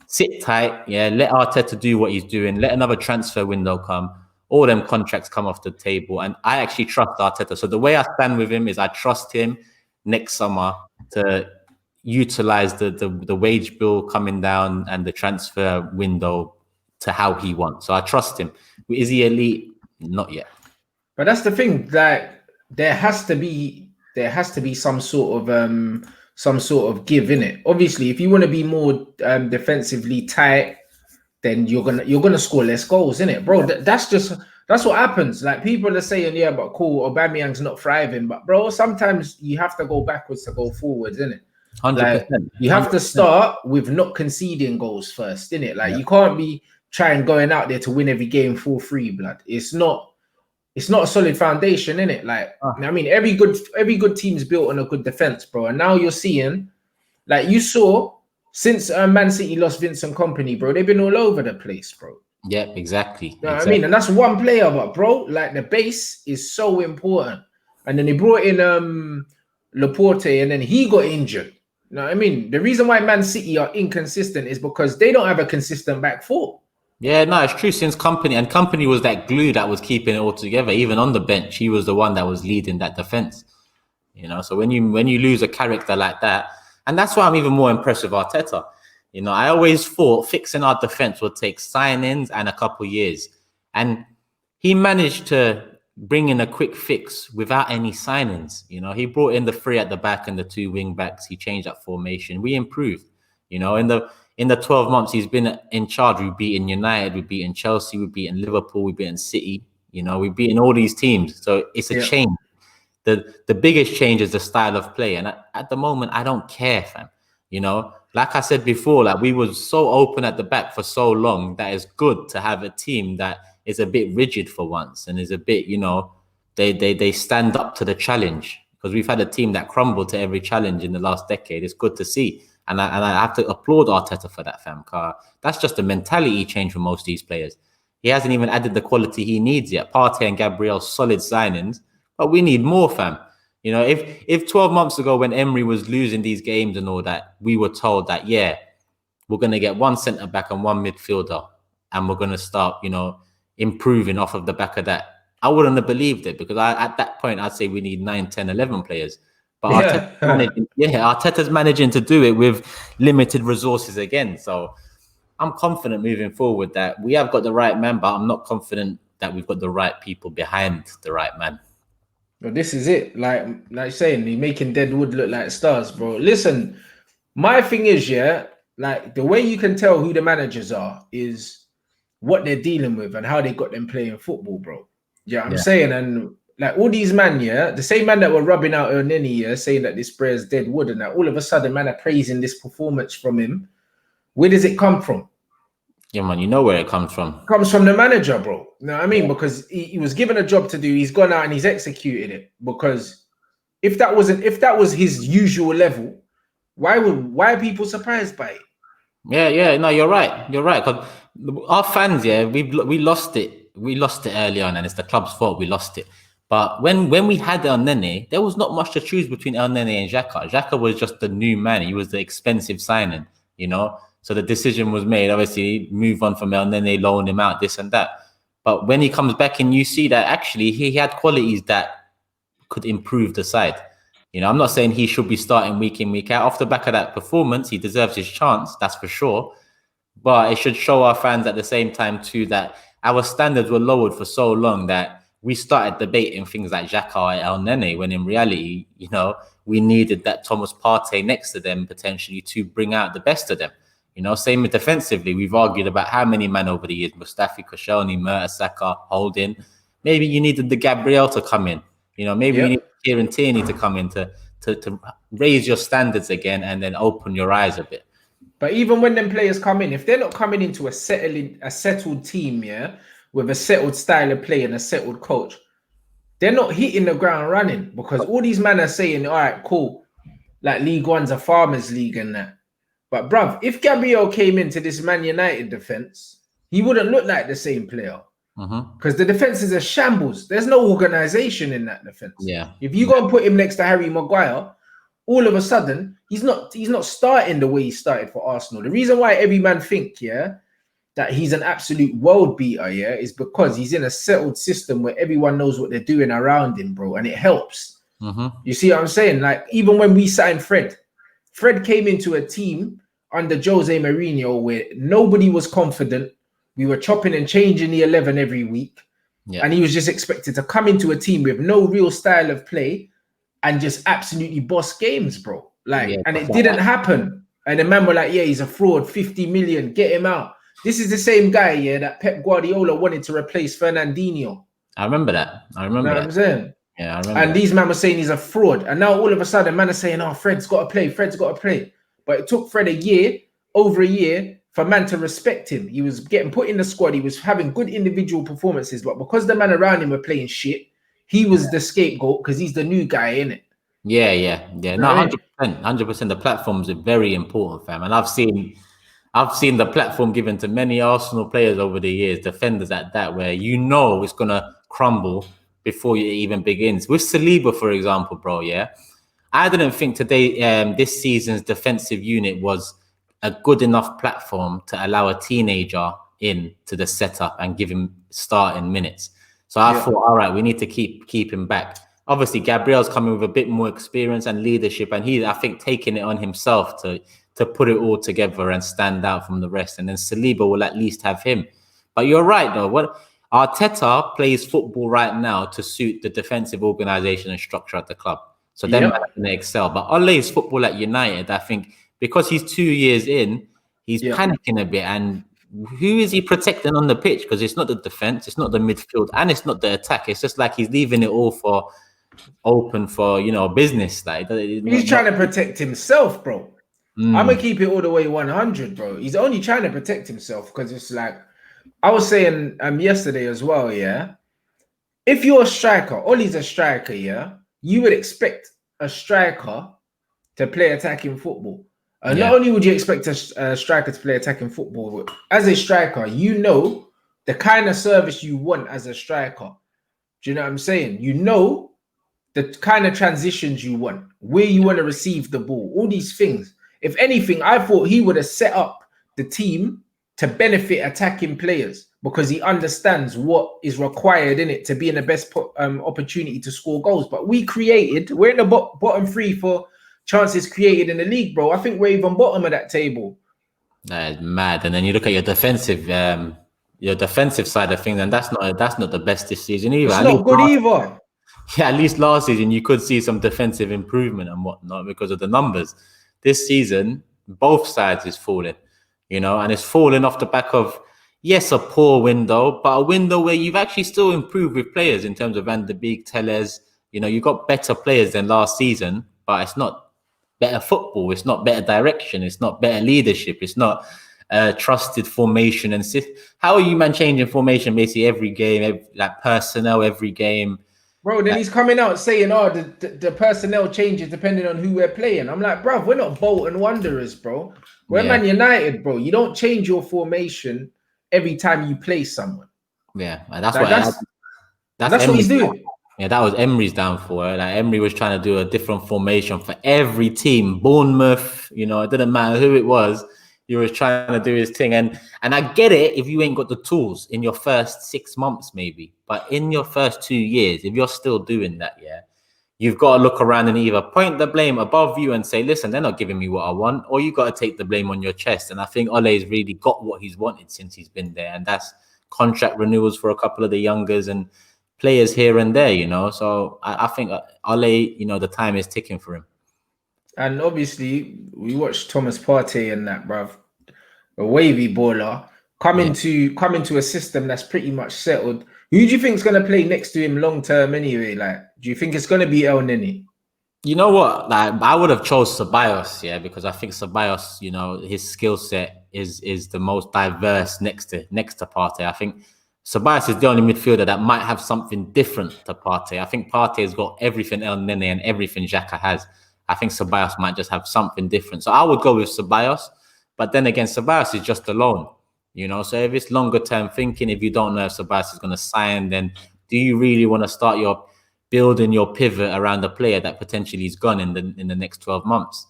sit tight, let Arteta do what he's doing, let another transfer window come, all them contracts come off the table. And I actually trust Arteta. So the way I stand with him is I trust him next summer to utilize the wage bill coming down and the transfer window to how he wants. So I trust him. Is he elite? Not yet. But that's the thing, that there has to be some sort of give in it. Obviously, if you want to be more defensively tight, then you're gonna score less goals, innit, bro? That's what happens. Like, people are saying, yeah, but cool, Aubameyang's not thriving, but bro, sometimes you have to go backwards to go forwards, innit? 100%. Like, you have to start with not conceding goals first, innit? Like, you can't be trying going out there to win every game 4-3, blood. It's not a solid foundation, innit? Like, I mean, every good team's built on a good defense, bro. And now you're seeing, like, you saw since Man City lost Vincent Kompany, bro, they've been all over the place, bro. Yeah, exactly. You know what I mean? And that's one player, but bro, like, the base is so important. And then they brought in Laporte, and then he got injured. You know what I mean? The reason why Man City are inconsistent is because they don't have a consistent back four. Yeah, no, it's true. Since Kompany was that glue that was keeping it all together. Even on the bench, he was the one that was leading that defense. You know, so when you lose a character like that, and that's why I'm even more impressed with Arteta. You know, I always thought fixing our defense would take signings and a couple years, and he managed to bring in a quick fix without any signings. You know, he brought in the 3 at the back and the 2 wing backs. He changed that formation. We improved. You know, in the 12 months he's been in charge, we've beaten United, we've beaten Chelsea, we've beaten Liverpool, we've beaten City. You know, we've beaten all these teams. So it's a change. The biggest change is the style of play. And at the moment, I don't care, fam. You know, like I said before, like, we were so open at the back for so long that it's good to have a team that is a bit rigid for once and is a bit, you know, they stand up to the challenge, because we've had a team that crumbled to every challenge in the last decade. It's good to see. And I have to applaud Arteta for that, fam. That's just a mentality change for most of these players. He hasn't even added the quality he needs yet. Partey and Gabriel, solid signings, but we need more, fam. You know, if 12 months ago when Emery was losing these games and all that, we were told that, yeah, we're going to get 1 centre-back and 1 midfielder, and we're going to start, you know, improving off of the back of that, I wouldn't have believed it, because at that point, I'd say we need 9, 10, 11 players. But Arteta's managing to do it with limited resources again. So I'm confident moving forward that we have got the right man, but I'm not confident that we've got the right people behind the right man. Well, this is it. Like saying, you're making dead wood look like stars, bro. Listen, my thing is, like, the way you can tell who the managers are is what they're dealing with and how they got them playing football, bro. Yeah, I'm saying, and like, all these man, the same man that were rubbing out Elneny, saying that this Brayer's dead wood, and that all of a sudden, man, are praising this performance from him. Where does it come from? Yeah, man, you know where it comes from. It comes from the manager, bro. You know what I mean? Because he was given a job to do. He's gone out and he's executed it. Because if that was his usual level, why are people surprised by it? Yeah, no, you're right. You're right. Because our fans, we lost it. We lost it early on, and it's the club's fault we lost it. But when we had Elneny, there was not much to choose between Elneny and Xhaka. Xhaka was just the new man. He was the expensive signing, you know. So the decision was made, obviously, move on from Elneny, loan him out, this and that. But when he comes back and you see that actually he had qualities that could improve the side. You know, I'm not saying he should be starting week in, week out. Off the back of that performance, he deserves his chance, that's for sure. But it should show our fans at the same time too that our standards were lowered for so long that we started debating things like Xhaka or Elneny, when in reality, you know, we needed that Thomas Partey next to them potentially to bring out the best of them. You know, same with defensively. We've argued about how many men over the years: Mustafi, Koscielny, Mertesacker, Holding. Maybe you needed the Gabriel to come in. You know, maybe you need Kieran Tierney to come in to raise your standards again and then open your eyes a bit. But even when them players come in, if they're not coming into a settled team, with a settled style of play and a settled coach, they're not hitting the ground running, because all these men are saying, all right, cool, like League One's a farmers league and that. But bruv, if Gabriel came into this Man United defense, he wouldn't look like the same player. because the defense is a shambles. There's no organization in that defense. Yeah. If you go and put him next to Harry Maguire, all of a sudden he's not starting the way he started for Arsenal. The reason why every man think that he's an absolute world beater is because he's in a settled system where everyone knows what they're doing around him, bro, and it helps. You see what I'm saying? Like, even when we signed Fred came into a team under Jose Mourinho where nobody was confident. We were chopping and changing the 11 every week. Yeah. And he was just expected to come into a team with no real style of play and just absolutely boss games, bro. Like, and it didn't happen. And the man were like, yeah, he's a fraud, 50 million, get him out. This is the same guy, that Pep Guardiola wanted to replace Fernandinho. I remember that. You know what I'm saying? Yeah, I remember. And these men were saying he's a fraud. And now all of a sudden, man are saying, oh, Fred's got to play. But it took Fred over a year, for man to respect him. He was getting put in the squad. He was having good individual performances. But because the man around him were playing shit, he was the scapegoat because he's the new guy, innit? Yeah. No, 100%. The platforms are very important, fam. And I've seen the platform given to many Arsenal players over the years, defenders at that, where it's gonna crumble before it even begins. With Saliba, for example, bro, I didn't think this season's defensive unit was a good enough platform to allow a teenager into the setup and give him starting minutes. So I thought, all right, we need to keep him back. Obviously, Gabriel's coming with a bit more experience and leadership, and I think, taking it on himself to put it all together and stand out from the rest. And then Saliba will at least have him. But you're right, though. Arteta plays football right now to suit the defensive organisation and structure at the club. So then they excel. But Ole's football at United, I think, because he's 2 years in, he's panicking a bit. And who is he protecting on the pitch? Because it's not the defense, it's not the midfield, and it's not the attack. It's just like he's leaving it all open for business. Like, he's trying to protect himself, bro. I'm gonna keep it all the way 100, bro. He's only trying to protect himself because it's like I was saying yesterday as well. If you're a striker, Ollie's a striker. You would expect a striker to play attacking football. Not only would you expect a striker to play attacking football, but as a striker, the kind of service you want as a striker. Do you know what I'm saying? The kind of transitions you want, where you want to receive the ball, all these things. If anything, I thought he would have set up the team to benefit attacking players because he understands what is required in it to be in the best opportunity to score goals. But we're in the bottom three for chances created in the league, bro. I think we're even bottom of that table. That is mad. And then you look at your defensive side of things, and that's not the best this season either. It's not good either. Yeah, at least last season you could see some defensive improvement and whatnot because of the numbers. This season, both sides is falling, and it's falling off the back of, yes, a poor window, but a window where you've actually still improved with players in terms of Van de Beek, Telles. You got better players than last season, but it's not better football. It's not better direction. It's not better leadership. It's not trusted formation. And how are you, man, changing formation basically every game, like personnel every game? Bro, then he's coming out saying, the personnel changes depending on who we're playing. I'm like, bro, we're not Bolton Wanderers, bro. We're Man United, bro. You don't change your formation every time you play someone. Yeah, that's what he's doing. Yeah, that was Emery's downfall. Like, Emery was trying to do a different formation for every team. Bournemouth, it didn't matter who it was. He was trying to do his thing. And I get it if you ain't got the tools in your first 6 months, maybe. But in your first 2 years, if you're still doing that, you've got to look around and either point the blame above you and say, listen, they're not giving me what I want, or you got to take the blame on your chest. And I think Ole's really got what he's wanted since he's been there. And that's contract renewals for a couple of the youngers and players here and there, So I think Ole, the time is ticking for him. And obviously, we watched Thomas Partey and that, bruv, a wavy baller, come into a system that's pretty much settled. Who do you think is going to play next to him long term anyway? Like, do you think it's going to be El Nini? You know what? Like, I would have chose Ceballos, because I think Ceballos, his skill set is the most diverse next to Partey. I think Ceballos is the only midfielder that might have something different to Partey. I think Partey has got everything El Nene and everything Xhaka has. I think Ceballos might just have something different. So I would go with Ceballos. But then again, Ceballos is just alone. You know, so if it's longer term thinking, if you don't know if Ceballos is going to sign, then do you really want to start your building your pivot around a player that potentially is gone in the next 12 months?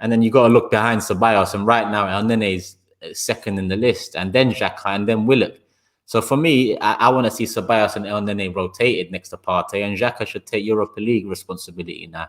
And then you got to look behind Ceballos, and right now El Nene is second in the list, and then Xhaka, and then Willock. So for me, I want to see Ceballos and El Nene rotated next to Partey, and Xhaka should take Europa League responsibility now.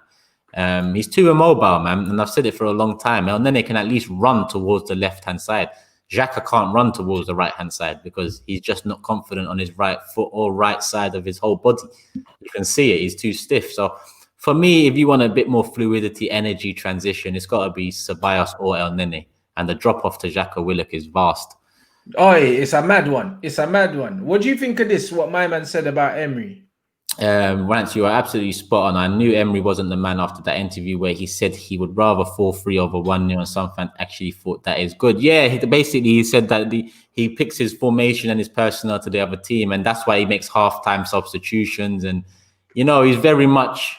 He's too immobile, man, and I've said it for a long time. El Nene can at least run towards the left-hand side. Xhaka can't run towards the right-hand side because he's just not confident on his right foot or right side of his whole body. You can see it. He's too stiff. So for me, if you want a bit more fluidity, energy, transition, it's got to be Ceballos or El Nene. And the drop-off to Xhaka Willock is vast. Oh, it's a mad one. It's a mad one. What do you think of this, what my man said about Emery? Rants, you are absolutely spot on. I knew Emery wasn't the man after that interview where he said he would rather 4-3 over 1-0, and some fans actually thought that is good. Yeah, he said that he picks his formation and his personnel to the other team, and that's why he makes half-time substitutions. And, you know, he's very much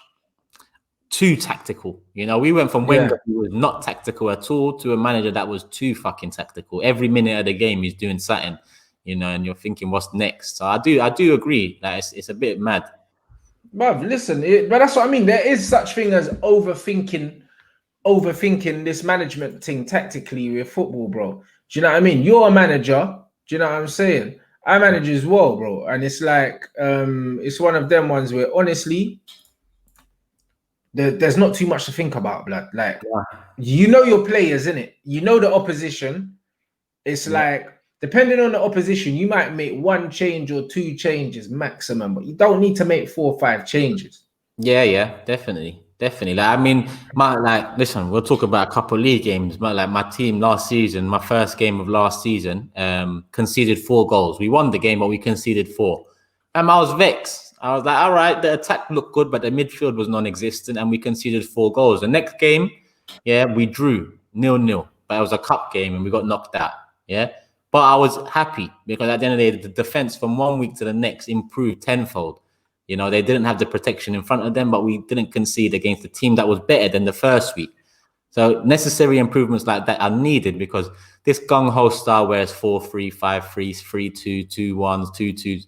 too tactical. You know, we went from Wenger, who was not tactical at all, to a manager that was too fucking tactical. Every minute of the game, he's doing something, you know, and you're thinking, what's next? So I do agree that it's a bit mad. Bruv, listen, but that's what I mean. There is such thing as overthinking this management thing tactically with football, bro. Do you know what I mean? You're a manager. Do you know what I'm saying? I manage as well, bro. And it's like, it's one of them ones where honestly, there's not too much to think about, blood. Like, you know your players, innit? You know the opposition. It's like, depending on the opposition, you might make 1 change or 2 changes maximum, but you don't need to make 4 or 5 changes. Yeah, definitely. Like, I mean, listen, we'll talk about a couple of league games. But like my team last season, my first game of last season, conceded 4 goals. We won the game, but we conceded 4. And I was vexed. I was like, all right, the attack looked good, but the midfield was non-existent, and we conceded 4 goals. The next game, we drew 0-0, but it was a cup game, and we got knocked out. But I was happy because at the end of the day, the defense from 1 week to the next improved tenfold. You know, they didn't have the protection in front of them, but we didn't concede against a team that was better than the first week. So necessary improvements like that are needed, because this gung-ho style where it's 4-3, 5-3, 3-2, 2-1s, 2-2s,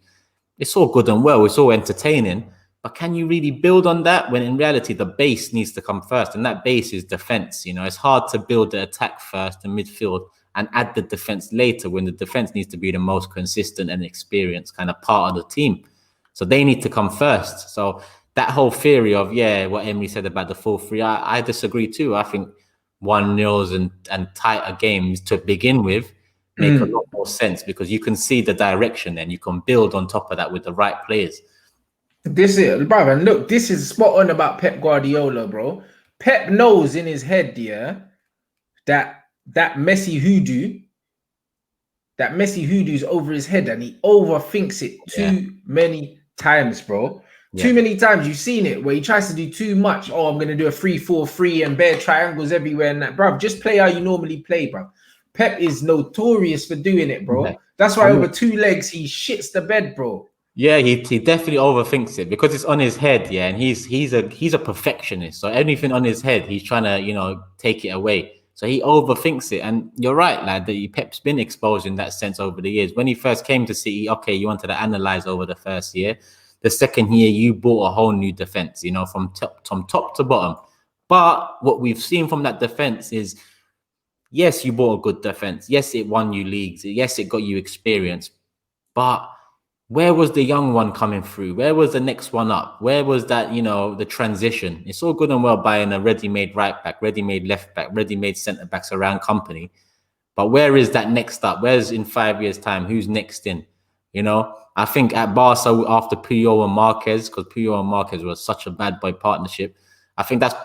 it's all good and well. It's all entertaining. But can you really build on that when in reality the base needs to come first? And that base is defense. You know, it's hard to build the attack first, the midfield, and add the defense later when the defense needs to be the most consistent and experienced kind of part of the team. So they need to come first. So that whole theory of, what Emery said about the 4-3, I disagree too. I think 1-0s and tighter games to begin with make a lot more sense, because you can see the direction and you can build on top of that with the right players. This is, bro, and look, this is spot on about Pep Guardiola, bro. Pep knows in his head, that Messi hoodoo's over his head, and he overthinks it too many times, bro. Too many times. You've seen it where he tries to do too much. Oh, I'm gonna do a 3-4-3 and bare triangles everywhere and that, bro. Just play how you normally play, bro. Pep is notorious for doing it, bro. That's why over 2 legs he shits the bed, bro. Yeah, he definitely overthinks it because it's on his head, and he's a perfectionist. So anything on his head, he's trying to, take it away. So he overthinks it. And you're right, lad, that Pep's been exposed in that sense over the years. When he first came to City, okay, you wanted to analyze over the first year. The second year, you bought a whole new defense, from top to bottom. But what we've seen from that defense is, yes, you bought a good defense. Yes, it won you leagues. Yes, it got you experience. But where was the young one coming through? Where was the next one up? Where was that, the transition? It's all good and well buying a ready-made right back, ready-made left back, ready-made centre backs around company. But where is that next up? Where's in 5 years' time? Who's next in? I think at Barca after Puyol and Marquez, because Puyol and Marquez was such a bad boy partnership, I think that's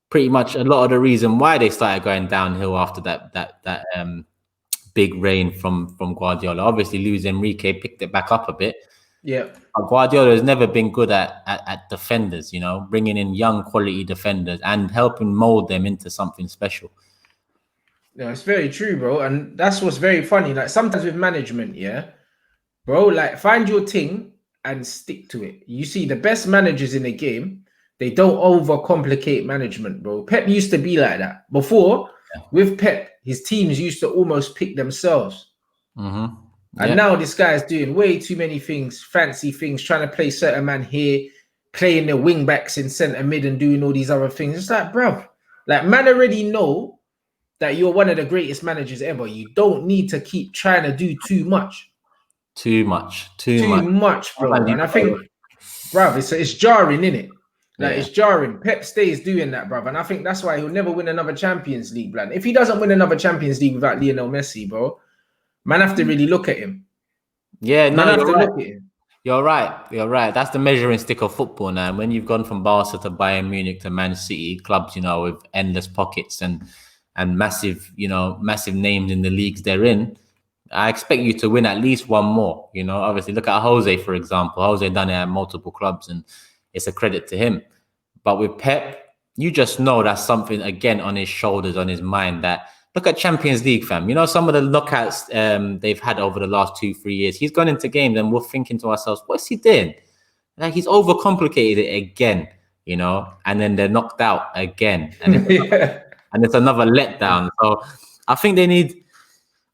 pretty much a lot of the reason why they started going downhill after that big reign from Guardiola. Obviously, Luis Enrique picked it back up a bit. Yeah. But Guardiola has never been good at defenders, bringing in young quality defenders and helping mold them into something special. Yeah, it's very true, bro. And that's what's very funny. Like sometimes with management, bro, like find your thing and stick to it. You see, the best managers in the game, they don't overcomplicate management, bro. Pep used to be like that. Before, with Pep, his teams used to almost pick themselves. And now this guy's doing way too many things, fancy things, trying to play certain man here, playing the wing backs in centre mid and doing all these other things. It's like, bruv, like, man already know that you're one of the greatest managers ever. You don't need to keep trying to do too much. Too much, bro. And I think, bruv, it's jarring, innit? Like, it's jarring. Pep stays doing that, bruv. And I think that's why he'll never win another Champions League, blood. If he doesn't win another Champions League without Lionel Messi, bro, man have to really look at him. Yeah, no, man have to look at him. You're right. That's the measuring stick of football now. When you've gone from Barca to Bayern Munich to Man City, clubs, you know, with endless pockets and massive, you know, massive names in the leagues they're in, I expect you to win at least one more. You know, obviously, look at Jose, for example. Jose done it at multiple clubs, and it's a credit to him. But with Pep, you just know that's something, again, on his shoulders, on his mind. That, look at Champions League, fam. You know, some of the knockouts they've had over the last 2-3 years. He's gone into games and we're thinking to ourselves, what's he doing? Like, he's overcomplicated it again, you know, and then they're knocked out again. And and it's another letdown. So I think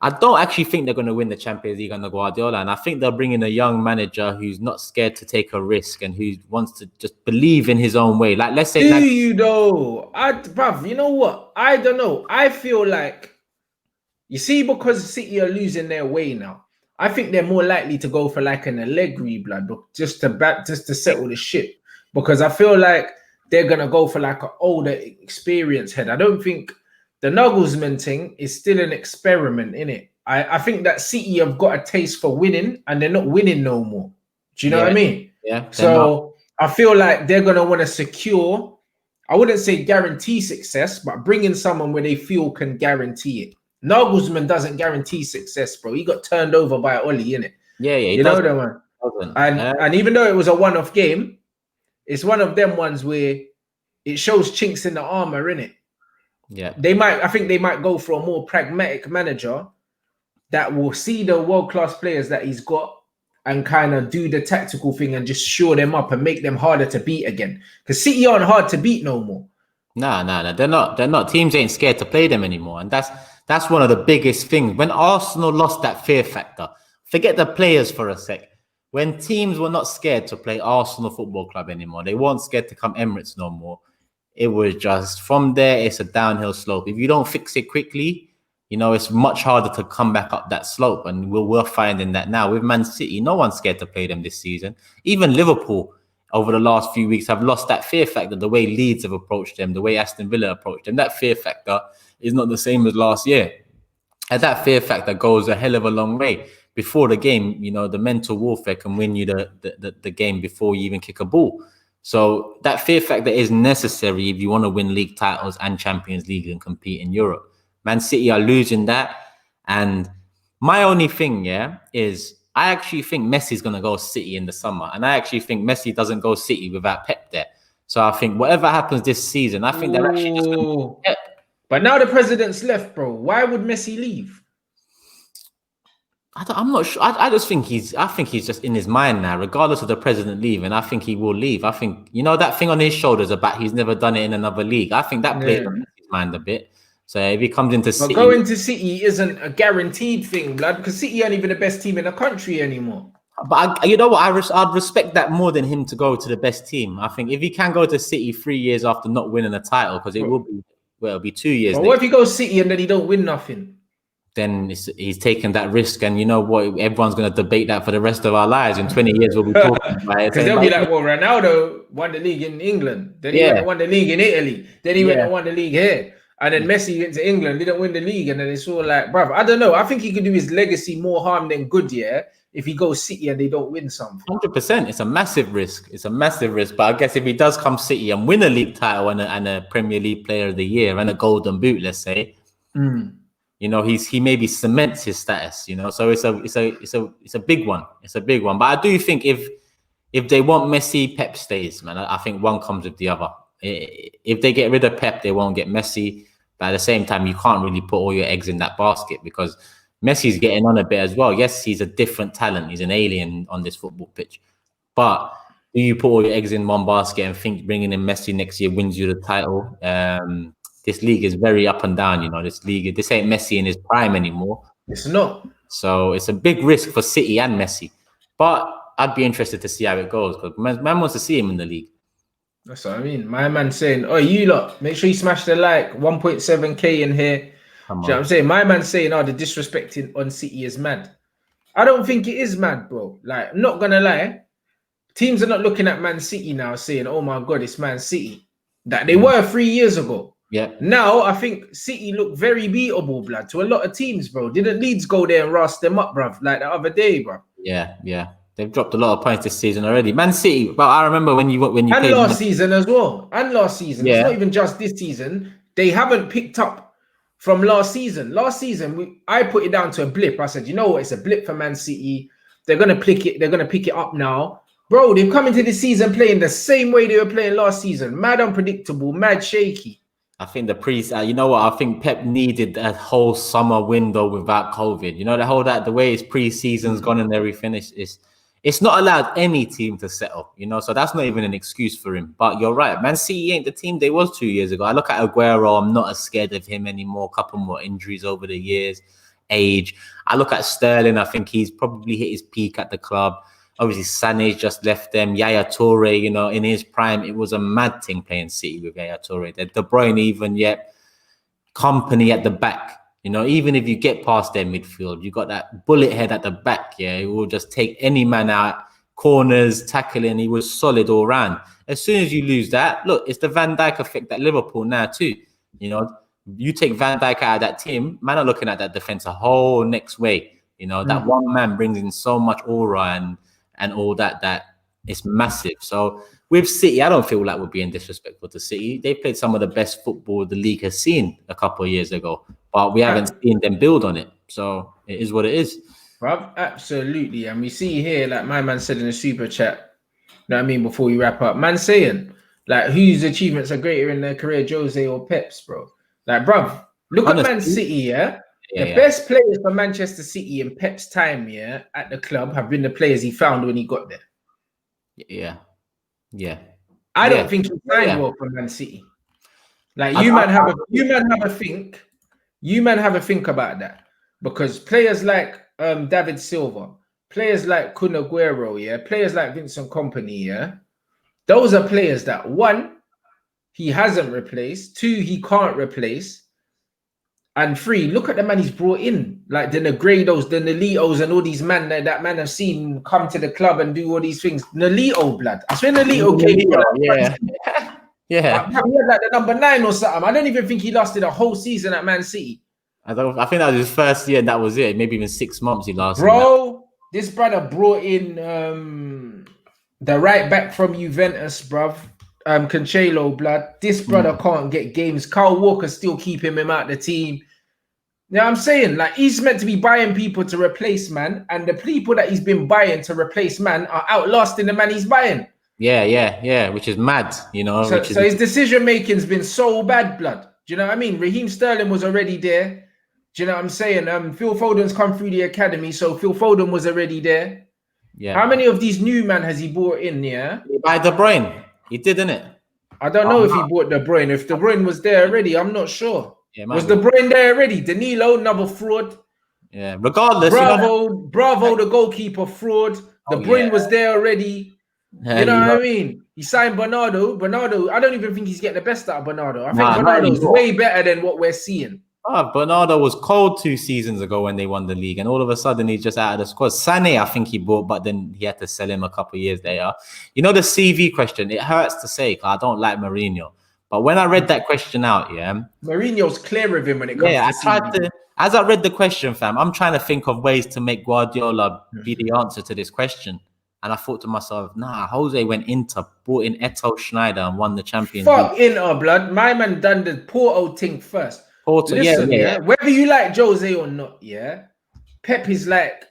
I don't actually think they're going to win the Champions League under Guardiola. And I think they'll bring in a young manager who's not scared to take a risk and who wants to just believe in his own way. Like, let's say... Do you though? Bruv, you know what? I don't know. I feel like, you see, because City are losing their way now, I think they're more likely to go for like an Allegri, blood, just to settle the ship. Because I feel like they're going to go for like an older, experienced head. I don't think the Nagelsmann thing is still an experiment, innit? I think that City have got a taste for winning and they're not winning no more. Do you know what I mean? Yeah. So I feel like they're going to want to secure, I wouldn't say guarantee success, but bring in someone where they feel can guarantee it. Nagelsmann doesn't guarantee success, bro. He got turned over by Oli, innit? Yeah. You know that one. And even though it was a one-off game, it's one of them ones where it shows chinks in the armor, innit? Yeah. I think they might go for a more pragmatic manager that will see the world-class players that he's got and kind of do the tactical thing and just shore them up and make them harder to beat again. Because City aren't hard to beat no more. No. They're not. Teams ain't scared to play them anymore. And that's one of the biggest things. When Arsenal lost that fear factor, forget the players for a sec. When teams were not scared to play Arsenal Football Club anymore, they weren't scared to come Emirates no more. It was just, from there, it's a downhill slope. If you don't fix it quickly, you know, it's much harder to come back up that slope. And we're finding that now with Man City. No one's scared to play them this season. Even Liverpool, over the last few weeks, have lost that fear factor. The way Leeds have approached them, the way Aston Villa approached them, that fear factor is not the same as last year. And that fear factor goes a hell of a long way. Before the game, you know, the mental warfare can win you the game before you even kick a ball. So that fear factor is necessary if you want to win league titles and Champions League and compete in Europe. Man City are losing that. And my only thing, is I actually think Messi's going to go City in the summer. And I actually think Messi doesn't go City without Pep there. So I think whatever happens this season, I think they're actually just going to Pep. But now the president's left, bro. Why would Messi leave? I'm not sure. I just think he's just in his mind now, regardless of the president leaving. I think he will leave. I think, you know, that thing on his shoulders about he's never done it in another league. I think that plays on his mind a bit. So if he comes into City, going to City isn't a guaranteed thing, blood, because City aren't even the best team in the country anymore. But you know what? I'd respect that more than him to go to the best team. I think if he can go to City 3 years after not winning a title, because it'll be 2 years. But what if he goes City and then he don't win nothing? Then he's taken that risk, and you know what? Everyone's going to debate that for the rest of our lives. In 20 years, we'll be talking about it. Because they'll be like, well, Ronaldo won the league in England. Then he went and won the league in Italy. Then he went and won the league here. And then Messi went to England, didn't win the league. And then it's all like, bruv, I don't know. I think he could do his legacy more harm than good, if he goes City and they don't win something. 100%. It's a massive risk. But I guess if he does come City and win a league title and a Premier League Player of the Year and a Golden Boot, let's say, you know, he maybe cements his status. You know, so it's a big one. It's a big one. But I do think if they want Messi, Pep stays, man. I think one comes with the other. If they get rid of Pep, they won't get Messi. But at the same time, you can't really put all your eggs in that basket because Messi's getting on a bit as well. Yes, he's a different talent. He's an alien on this football pitch. But do you put all your eggs in one basket and think bringing in Messi next year wins you the title? This league is very up and down. You know, this ain't Messi in his prime anymore. It's not. So it's a big risk for City and Messi. But I'd be interested to see how it goes because man wants to see him in the league. That's what I mean. My man saying, "Oh, you lot, make sure you smash the like 1.7K in here." Do you know what I'm saying? My man saying, "Oh, the disrespecting on City is mad." I don't think it is mad, bro. Like, I'm not gonna lie. Teams are not looking at Man City now saying, "Oh my God, it's Man City." That they were 3 years ago. Yeah. Now I think City look very beatable, blood, to a lot of teams, bro. Didn't Leeds go there and rust them up, bruv, like the other day, bro? Yeah. They've dropped a lot of points this season already. Man City, but I remember when you and played last season as well. And last season. Yeah. It's not even just this season. They haven't picked up from last season. Last season, I put it down to a blip. I said, you know what? It's a blip for Man City. They're gonna pick it. They're gonna pick it up now. Bro, they've come into this season playing the same way they were playing last season. Mad unpredictable, mad shaky. I think you know what? I think Pep needed a whole summer window without COVID. You know, the way his pre-season's gone and everything it's not allowed any team to settle, you know, so that's not even an excuse for him. But you're right, Man City ain't the team they was 2 years ago. I look at Aguero, I'm not as scared of him anymore. A couple more injuries over the years, age. I look at Sterling, I think he's probably hit his peak at the club. Obviously, Sané's just left them. Yaya Toure, you know, in his prime, it was a mad thing playing City with Yaya Toure. De Bruyne even yet, company at the back. You know, even if you get past their midfield, you got that bullet head at the back. Yeah, he will just take any man out, corners, tackling. He was solid all round. As soon as you lose that, look, it's the Van Dijk effect at Liverpool now too. You know, you take Van Dijk out of that team, man are looking at that defense a whole next way. You know, that one man brings in so much aura and all that it's massive. So with City, I don't feel like we're being disrespectful to City. They played some of the best football the league has seen a couple of years ago, but we haven't seen them build on it. So it is what it is. Bruv, absolutely. And we see here, like my man said in the super chat, you know what I mean, before we wrap up, man saying, like, whose achievements are greater in their career, Jose or Pep's, bro? Like, bruv, look at Man City, yeah? The best players for Manchester City in Pep's time, yeah, at the club have been the players he found when he got there. Yeah. I don't think he signed well for Man City. Like, you man have a think about that. Because players like David Silva, players like Kun Aguero, yeah, players like Vincent Kompany, yeah, those are players that, one, he hasn't replaced, two, he can't replace, and three, look at the man he's brought in, like the Negredos, the Nolitos, and all these men that man have seen come to the club and do all these things. Nolito, blood. I swear Nolito came. He had like the number 9 or something. I don't even think he lasted a whole season at Man City. I think that was his first year and that was it. Maybe even 6 months he lasted. Bro, this brother brought in the right back from Juventus, bruv. Cancelo, blood. This brother can't get games. Kyle Walker still keeping him out the team. You know what I'm saying? Like, he's meant to be buying people to replace man, and the people that he's been buying to replace man are outlasting the man he's buying. Yeah, which is mad, you know. So his decision making's been so bad, blood. Do you know what I mean? Raheem Sterling was already there. Do you know what I'm saying? Phil Foden's come through the academy, so Phil Foden was already there. Yeah. How many of these new men has he brought in? Yeah, by De Bruyne. He did, didn't it? I don't know if he bought De Bruyne. If De Bruyne was there already, I'm not sure. Yeah, was De Bruyne there already? Danilo, another fraud. Yeah, regardless. Bravo, the goalkeeper, fraud. De Bruyne was there already. You know what I mean? He signed Bernardo. Bernardo, I don't even think he's getting the best out of Bernardo. I think Bernardo's way better than what we're seeing. Bernardo was cold 2 seasons ago when they won the league, and all of a sudden he's just out of the squad. Sané, I think he bought, but then he had to sell him a couple of years later. You know, the CV question, it hurts to say because I don't like Mourinho. But when I read that question out, Mourinho's clear of him when it comes to CV. As I read the question, fam, I'm trying to think of ways to make Guardiola be the answer to this question. And I thought to myself, nah, Jose went Inter, brought in Eto'o Schneider and won the Champions League. Fuck Inter, blood. My man done the Porto thing first. Listen, whether you like Jose or not, Pep is like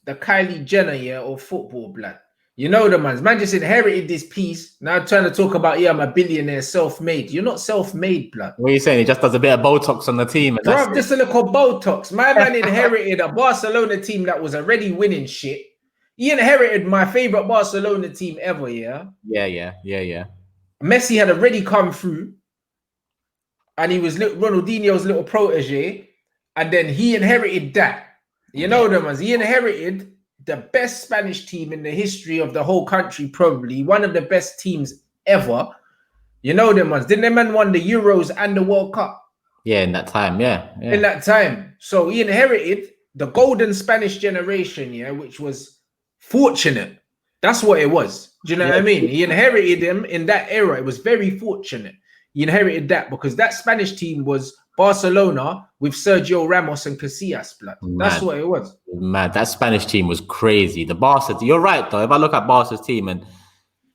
the Kylie Jenner, of football, blood. You know the man just inherited this piece. Now trying to talk about, I'm a billionaire, self-made. You're not self-made, blood. What are you saying? He just does a bit of Botox on the team. And bro, just a little Botox. My man inherited a Barcelona team that was already winning shit. He inherited my favorite Barcelona team ever, Yeah. Messi had already come through. And he was Ronaldinho's little protege, and then he inherited that. You know them as he inherited the best Spanish team in the history of the whole country, probably one of the best teams ever. You know them ones. Didn't they man won the Euros and the World Cup? Yeah, in that time, yeah. In that time. So he inherited the golden Spanish generation, yeah, which was fortunate. That's what it was. Do you know what I mean? He inherited them in that era. It was very fortunate. He inherited that because that Spanish team was Barcelona with Sergio Ramos and Casillas, blood. That's what it was. Mad. That Spanish team was crazy. The Barca, you're right though. If I look at Barca's team, and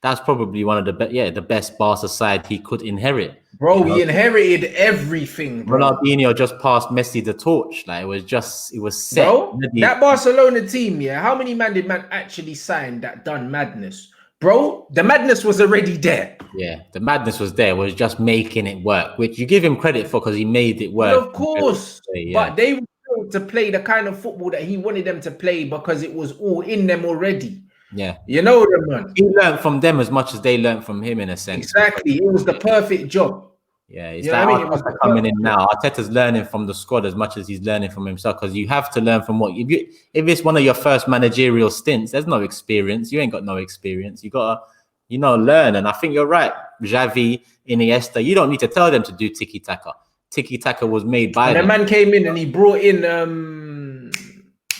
that's probably one of the best Barca side he could inherit. Bro, he inherited everything, bro. Ronaldinho just passed Messi the torch. Like it was set. Bro, that Barcelona team, yeah. How many man did man actually sign that done madness? Bro, the madness was already there. Yeah, the madness was there. It was just making it work, which you give him credit for because he made it work. Well, of course, but they were to play the kind of football that he wanted them to play because it was all in them already. Yeah, you know them, man. He learned from them as much as they learned from him, in a sense. Exactly, it was the perfect job. Yeah, it's like Arteta coming in now. Arteta's learning from the squad as much as he's learning from himself, because you have to learn from if it's one of your first managerial stints, there's no experience. You ain't got no experience. You gotta, learn. And I think you're right. Xavi, Iniesta, you don't need to tell them to do tiki taka. Tiki taka was made by them. The man came in and he brought in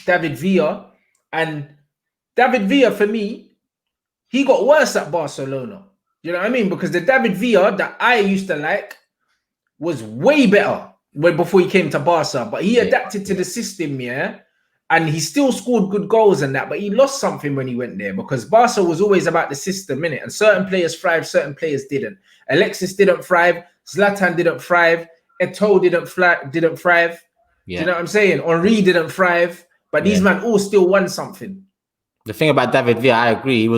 David Villa, and David Villa, for me, he got worse at Barcelona. You know what I mean? Because the David Villa that I used to like was way better before he came to Barca. But he adapted to the system, yeah? And he still scored good goals and that. But he lost something when he went there, because Barca was always about the system, innit? And certain players thrived, certain players didn't. Alexis didn't thrive. Zlatan didn't thrive. Eto'o didn't thrive. Yeah. Do you know what I'm saying? Henry didn't thrive. But these men all still won something. The thing about David Villa, I agree. He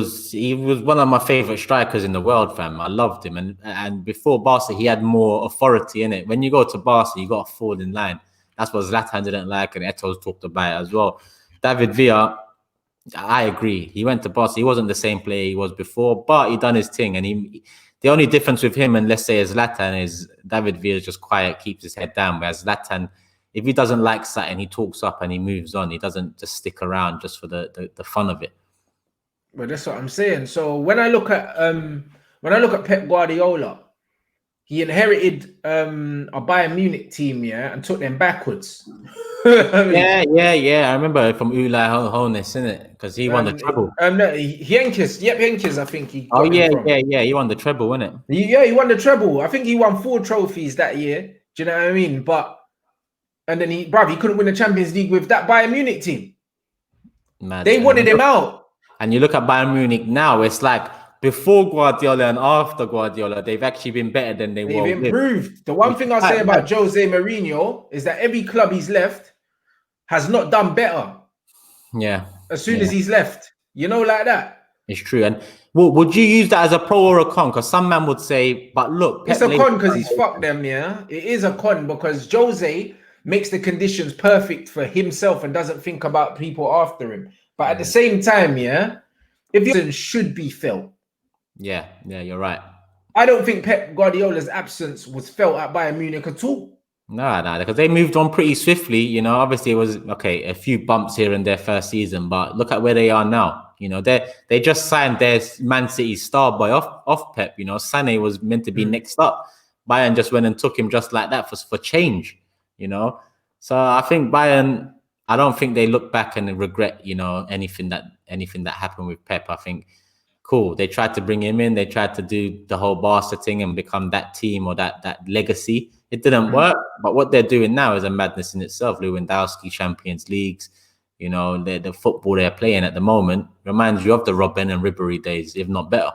was one of my favorite strikers in the world, fam. I loved him, and before Barca, he had more authority in it. When you go to Barca, you got to fall in line. That's what Zlatan didn't like, and Eto'o's talked about it as well. David Villa, I agree. He went to Barca. He wasn't the same player he was before, but he done his thing. And the only difference with him and let's say Zlatan is David Villa is just quiet, keeps his head down, whereas Zlatan, if he doesn't like something, he talks up and he moves on. He doesn't just stick around just for the fun of it. Well, that's what I'm saying. So when I look at Pep Guardiola, he inherited a Bayern Munich team, yeah, and took them backwards. Yeah. I remember from Ulai Hones, innit? Because he won the treble. No, Heynckes, I think he. He won the treble, innit? Yeah, he won the treble. I think he won 4 trophies that year. Do you know what I mean? And then he couldn't win the Champions League with that Bayern Munich team. Mad. They wanted him out. And you look at Bayern Munich now, it's like before Guardiola and after Guardiola, they've actually been better than they were. They've improved. The one thing I'll say about Jose Mourinho is that every club he's left has not done better. Yeah. As soon as he's left, like that. It's true. And would you use that as a pro or a con? Because some man would say, but look, it's a con because he's fucked them. Yeah, it is a con because Jose makes the conditions perfect for himself and doesn't think about people after him. But at the same time, if he should be felt. Yeah, you're right. I don't think Pep Guardiola's absence was felt at Bayern Munich at all. No, because they moved on pretty swiftly. Obviously it was a few bumps here and there first season, but look at where they are now. They just signed their Man City star boy off Pep. Sané was meant to be next up. Bayern just went and took him just like that for change. So I think Bayern, I don't think they look back and regret, anything that happened with Pep. I think, cool, they tried to bring him in. They tried to do the whole Barca thing and become that team or that legacy. It didn't work. But what they're doing now is a madness in itself. Lewandowski, Champions Leagues, the football they're playing at the moment reminds you of the Robben and Ribéry days, if not better.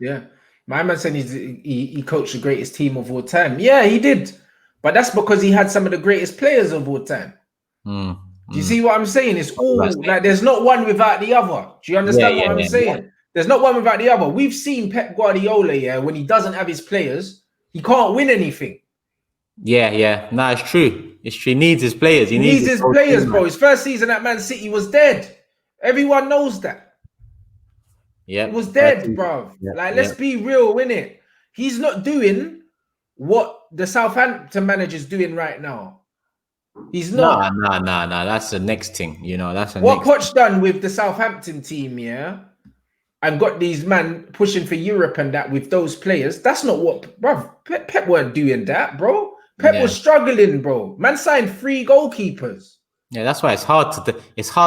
Yeah. My man said he coached the greatest team of all time. Yeah, he did. But that's because he had some of the greatest players of all time. Do you see what I'm saying? It's all like there's not one without the other. Do you understand what I'm saying? Yeah. There's not one without the other. We've seen Pep Guardiola, when he doesn't have his players, he can't win anything. Yeah. No, it's true. It's true. He needs his players. He needs his players, bro. His first season at Man City was dead. Everyone knows that. Yeah. It was dead, bro. Let's be real, innit? He's not doing what the Southampton manager's doing right now. He's not. No. That's the next thing. You know, that's the What next. Poch done with the Southampton team, yeah, and got these man pushing for Europe and that with those players. That's not what, bro. Pep weren't doing that, bro. Pep Yeah. was struggling, bro. Man signed 3 goalkeepers. Yeah, that's why it's hard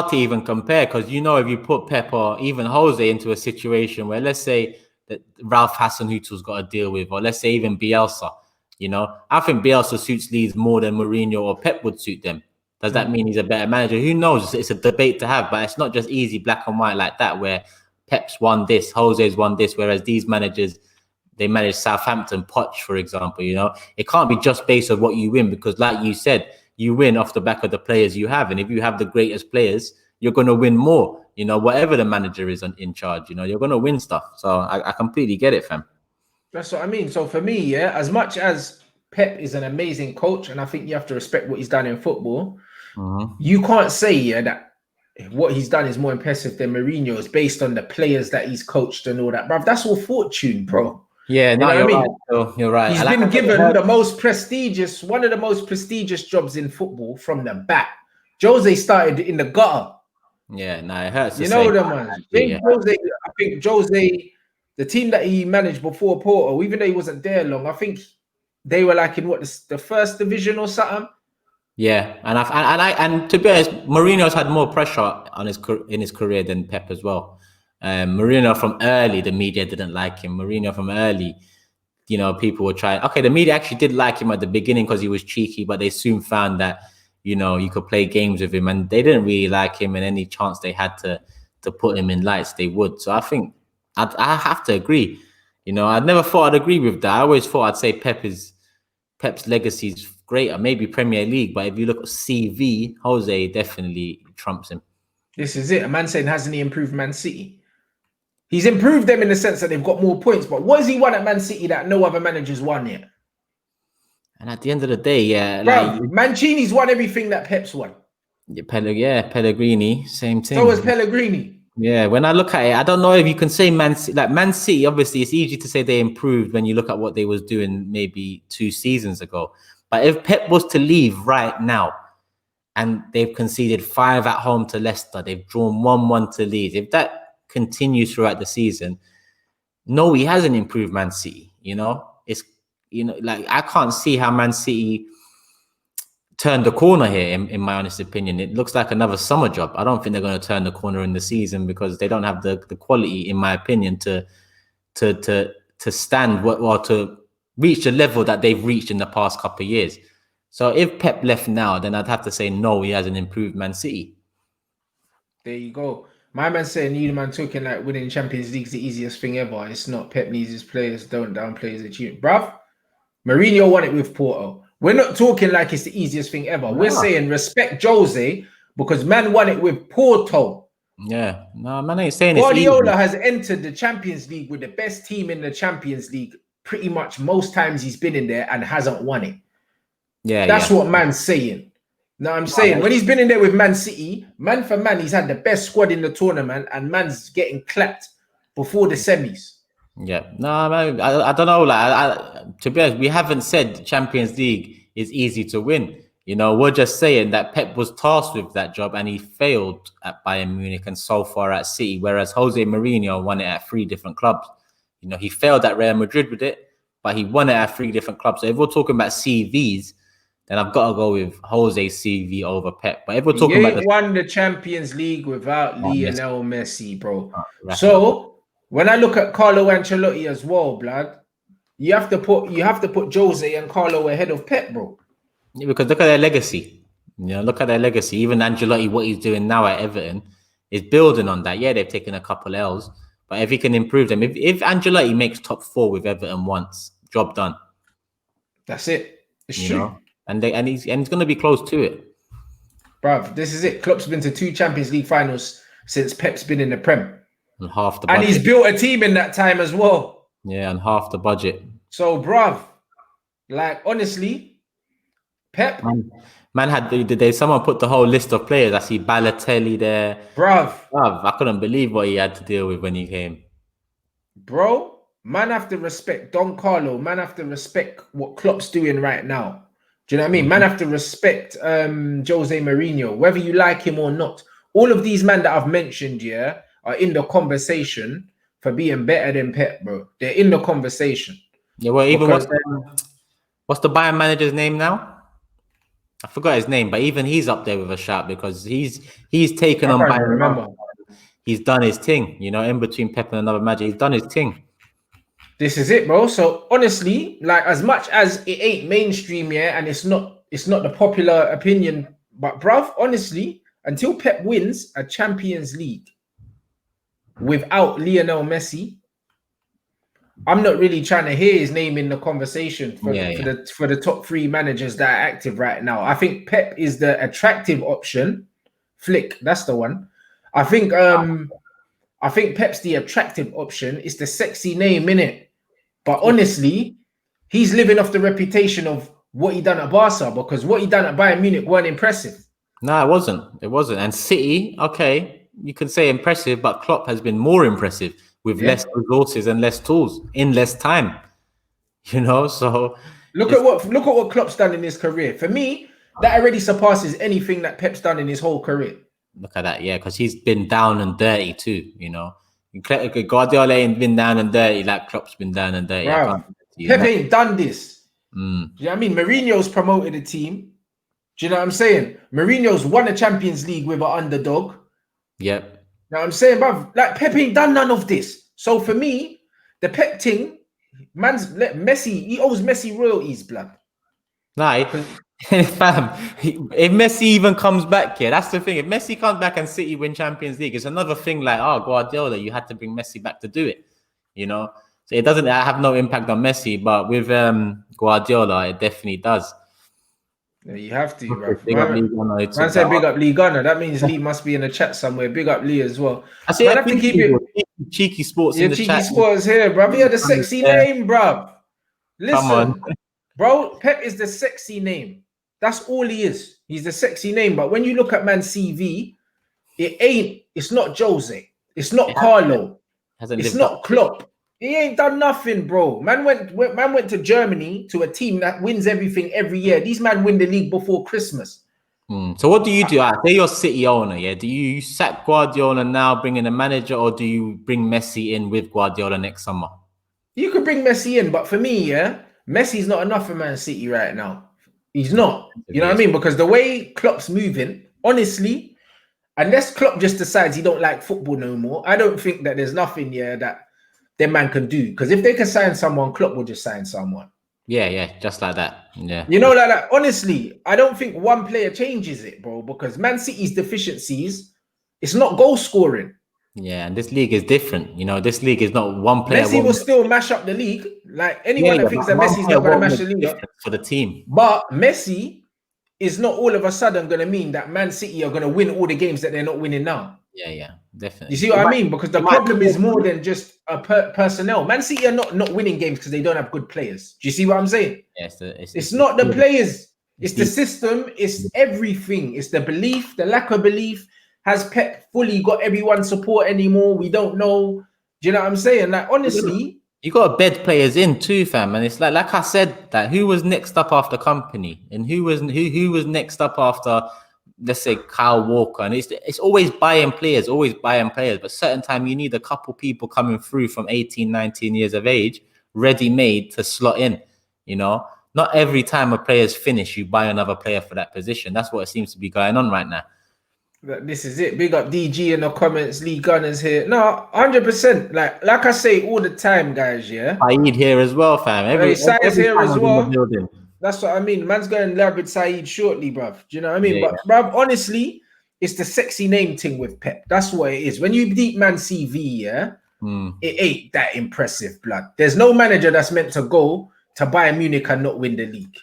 to even compare, because you know, if you put Pep or even Jose into a situation where, let's say that Ralph Hasenhutl's got to deal with, or let's say even Bielsa, you know, I think Bielsa suits Leeds more than Mourinho or Pep would suit them. Does that mean he's a better manager? Who knows? It's a debate to have, but it's not just easy black and white like that, where Pep's won this, Jose's won this, whereas these managers, they manage Southampton, Poch, for example. You know, it can't be just based on what you win, because, like you said, you win off the back of the players you have, and if you have the greatest players, you're going to win more. You know, whatever the manager is in charge, you know, you're going to win stuff. So I completely get it, fam. That's what I mean. So for me, yeah, as much as Pep is an amazing coach, and I think you have to respect what he's done in football, you can't say, yeah, that what he's done is more impressive than Mourinho's based on the players that he's coached and all that, bro. That's all fortune, bro. Yeah, You no, know what I mean? right. So you're right. He's been given the most prestigious, one of the most prestigious jobs in football from the back. Jose started in the gutter. Yeah, no, it hurts. You know the man. Jose, I think Jose, the team that he managed before Porto, even though he wasn't there long, I think they were like in what, the first division or something. Yeah, and to be honest, Mourinho's had more pressure on in his career than Pep as well. Mourinho from early, the media didn't like him. Mourinho from early, you know, people were trying. Okay, the media actually did like him at the beginning because he was cheeky, but they soon found that, you know, you could play games with him, and they didn't really like him. And any chance they had to put him in lights, they would. So I think I have to agree. You know, I never thought I'd agree with that. I always thought I'd say Pep's legacy is greater, maybe Premier League, but if you look at CV, Jose definitely trumps him. This is it. A man saying, hasn't he improved Man City? He's improved them in the sense that they've got more points, but what has he won at Man City that no other manager's won yet? And at the end of the day, yeah, bro, Mancini's won everything that Pep's won. Yeah, Pellegrini, same thing. So was Pellegrini. Yeah, when I look at it, I don't know if you can say Man City, obviously, it's easy to say they improved when you look at what they was doing maybe 2 seasons ago. But if Pep was to leave right now, and they've conceded 5 at home to Leicester, they've drawn 1-1 to Leeds, if that continues throughout the season, no, he hasn't improved Man City. You know, it's, you know, like, I can't see how Man City turned the corner here, in my honest opinion. It looks like another summer job. I don't think they're going to turn the corner in the season, because they don't have the quality, in my opinion, to stand or to reach the level that they've reached in the past couple of years. So if Pep left now, then I'd have to say no, he hasn't improved Man City. There you go. My man saying, you man talking like winning Champions League's the easiest thing ever. It's not. Pep needs his players. Don't downplay his achievement. Bruv, Mourinho won it with Porto. We're not talking like it's the easiest thing ever. We're saying respect Jose, because man won it with Porto. Yeah, no, man ain't saying Guardiola has entered the Champions League with the best team in the Champions League pretty much most times he's been in there and hasn't won it. Yeah, that's what man's saying. Now I'm saying when he's been in there with Man City, man for man, he's had the best squad in the tournament, and man's getting clapped before the semis. Yeah, no, man, I don't know. Like, to be honest, we haven't said Champions League is easy to win. You know, we're just saying that Pep was tasked with that job and he failed at Bayern Munich and so far at City, whereas Jose Mourinho won it at 3 different clubs. You know, he failed at Real Madrid with it, but he won it at 3 different clubs. So if we're talking about CVs, then I've got to go with Jose's CV over Pep. But if we're talking about won the Champions League without Lionel Messi, bro. So when I look at Carlo Ancelotti as well, blood, you have to put Jose and Carlo ahead of Pep, bro. Yeah, because look at their legacy. You know, look at their legacy. Even Ancelotti, what he's doing now at Everton, is building on that. Yeah, they've taken a couple L's, but if he can improve them, if Ancelotti makes top 4 with Everton once, job done. That's it. It's true. Know? And he's going to be close to it. Bruv, this is it. Klopp's been to 2 Champions League finals since Pep's been in the Prem. And half the budget. And he's built a team in that time as well. Yeah, and half the budget. So, bruv, like, honestly, Pep... someone put the whole list of players. I see Balotelli there. Bruv, I couldn't believe what he had to deal with when he came. Bro, man have to respect Don Carlo. Man have to respect what Klopp's doing right now. Do you know what I mean? Man have to respect Jose Mourinho, whether you like him or not. All of these men that I've mentioned, yeah, are in the conversation for being better than Pep, bro. They're in the conversation. Yeah, well, even Because- what's the Bayern manager's name now? I forgot his name, but even he's up there with a shout because he's taken on Bayern. Remember. He's done his thing, you know, in between Pep and another manager. He's done his thing. This is it, bro. So honestly, like as much as it ain't mainstream, yeah, and it's not the popular opinion, but bruv, honestly, until Pep wins a Champions League without Lionel Messi, I'm not really trying to hear his name in the conversation for the top 3 managers that are active right now. I think Pep is the attractive option. Flick, that's the one. I think Pep's the attractive option. It's the sexy name, innit? But honestly, he's living off the reputation of what he done at Barca, because what he done at Bayern Munich weren't impressive. No, it wasn't. It wasn't. And City, okay, you can say impressive, but Klopp has been more impressive with less resources and less tools in less time. You know, so look at what Klopp's done in his career. For me, that already surpasses anything that Pep's done in his whole career. Look at that, yeah, because he's been down and dirty too, you know. Guardiola ain't been down and dirty like Klopp's been down and dirty. Pep ain't done this. Do you know what I mean? Mourinho's promoted a team. Do you know what I'm saying? Mourinho's won a Champions League with an underdog. Yep. You know what I'm saying, bruv? Like, Pep ain't done none of this. So for me, the Pep thing, Messi, he owes Messi royalties, blood. Nah, fam, if Messi even comes back here, that's the thing. If Messi comes back and City win Champions League, it's another thing like, oh, Guardiola, you had to bring Messi back to do it, you know? So it doesn't have no impact on Messi, but with Guardiola, it definitely does. Yeah, you have to, bro. Man said big up Lee Gunner. That means Lee must be in the chat somewhere. Big up Lee as well. I see. Man, I have to keep it. Cheeky sports in the cheeky chat. Sports here, bro. He had a sexy name, bro. Listen, come on. Bro, Pep is the sexy name. That's all he is. He's the sexy name. But when you look at man's CV, it's not Jose. It's not Carlo. It's not Klopp. He ain't done nothing, bro. Man went to Germany to a team that wins everything every year. These men win the league before Christmas. So what do you do? Say you're City owner, yeah? Do you sack Guardiola now, bring in a manager, or do you bring Messi in with Guardiola next summer? You could bring Messi in, but for me, yeah, Messi's not enough for Man City right now. He's not. You know what I mean? Because the way Klopp's moving, honestly, unless Klopp just decides he don't like football no more, I don't think that there's nothing here that their man can do. Because if they can sign someone, Klopp will just sign someone. Yeah, just like that. Yeah. You know, like that. Honestly, I don't think one player changes it, bro, because Man City's deficiencies, it's not goal scoring. Yeah, and this league is different. You know, this league is not one player. Messi will still mash up the league. Like anyone that thinks that Messi's not going to mash the league up for the team. But Messi is not all of a sudden going to mean that Man City are going to win all the games that they're not winning now. Yeah, definitely. You see what I mean? Because the problem is more than just a personnel. Man City are not winning games because they don't have good players. Do you see what I'm saying? Yes, it's not the players. It's the system. It's everything. It's the belief, the lack of belief. Has Pep fully got everyone's support anymore? We don't know. Do you know what I'm saying? Like, honestly, you got to bed players in too, fam. And it's like I said, that who was next up after Company, and who was next up after, let's say, Kyle Walker. And it's always buying players. But certain time you need a couple people coming through from 18, 19 years of age, ready-made to slot in. You know, not every time a player's finished, you buy another player for that position. That's what it seems to be going on right now. This is it. Big up DG in the comments. Lee Gunners here. No, 100%. Like I say all the time, guys. Yeah. Saeed here as well, fam. Saeed's here as well. That's what I mean. Man's going live with Saeed shortly, bruv. Do you know what I mean? Yeah. But bruv, honestly, it's the sexy name thing with Pep. That's what it is. When you deep man CV, yeah, it ain't that impressive, blood. There's no manager that's meant to go to Bayern Munich and not win the league.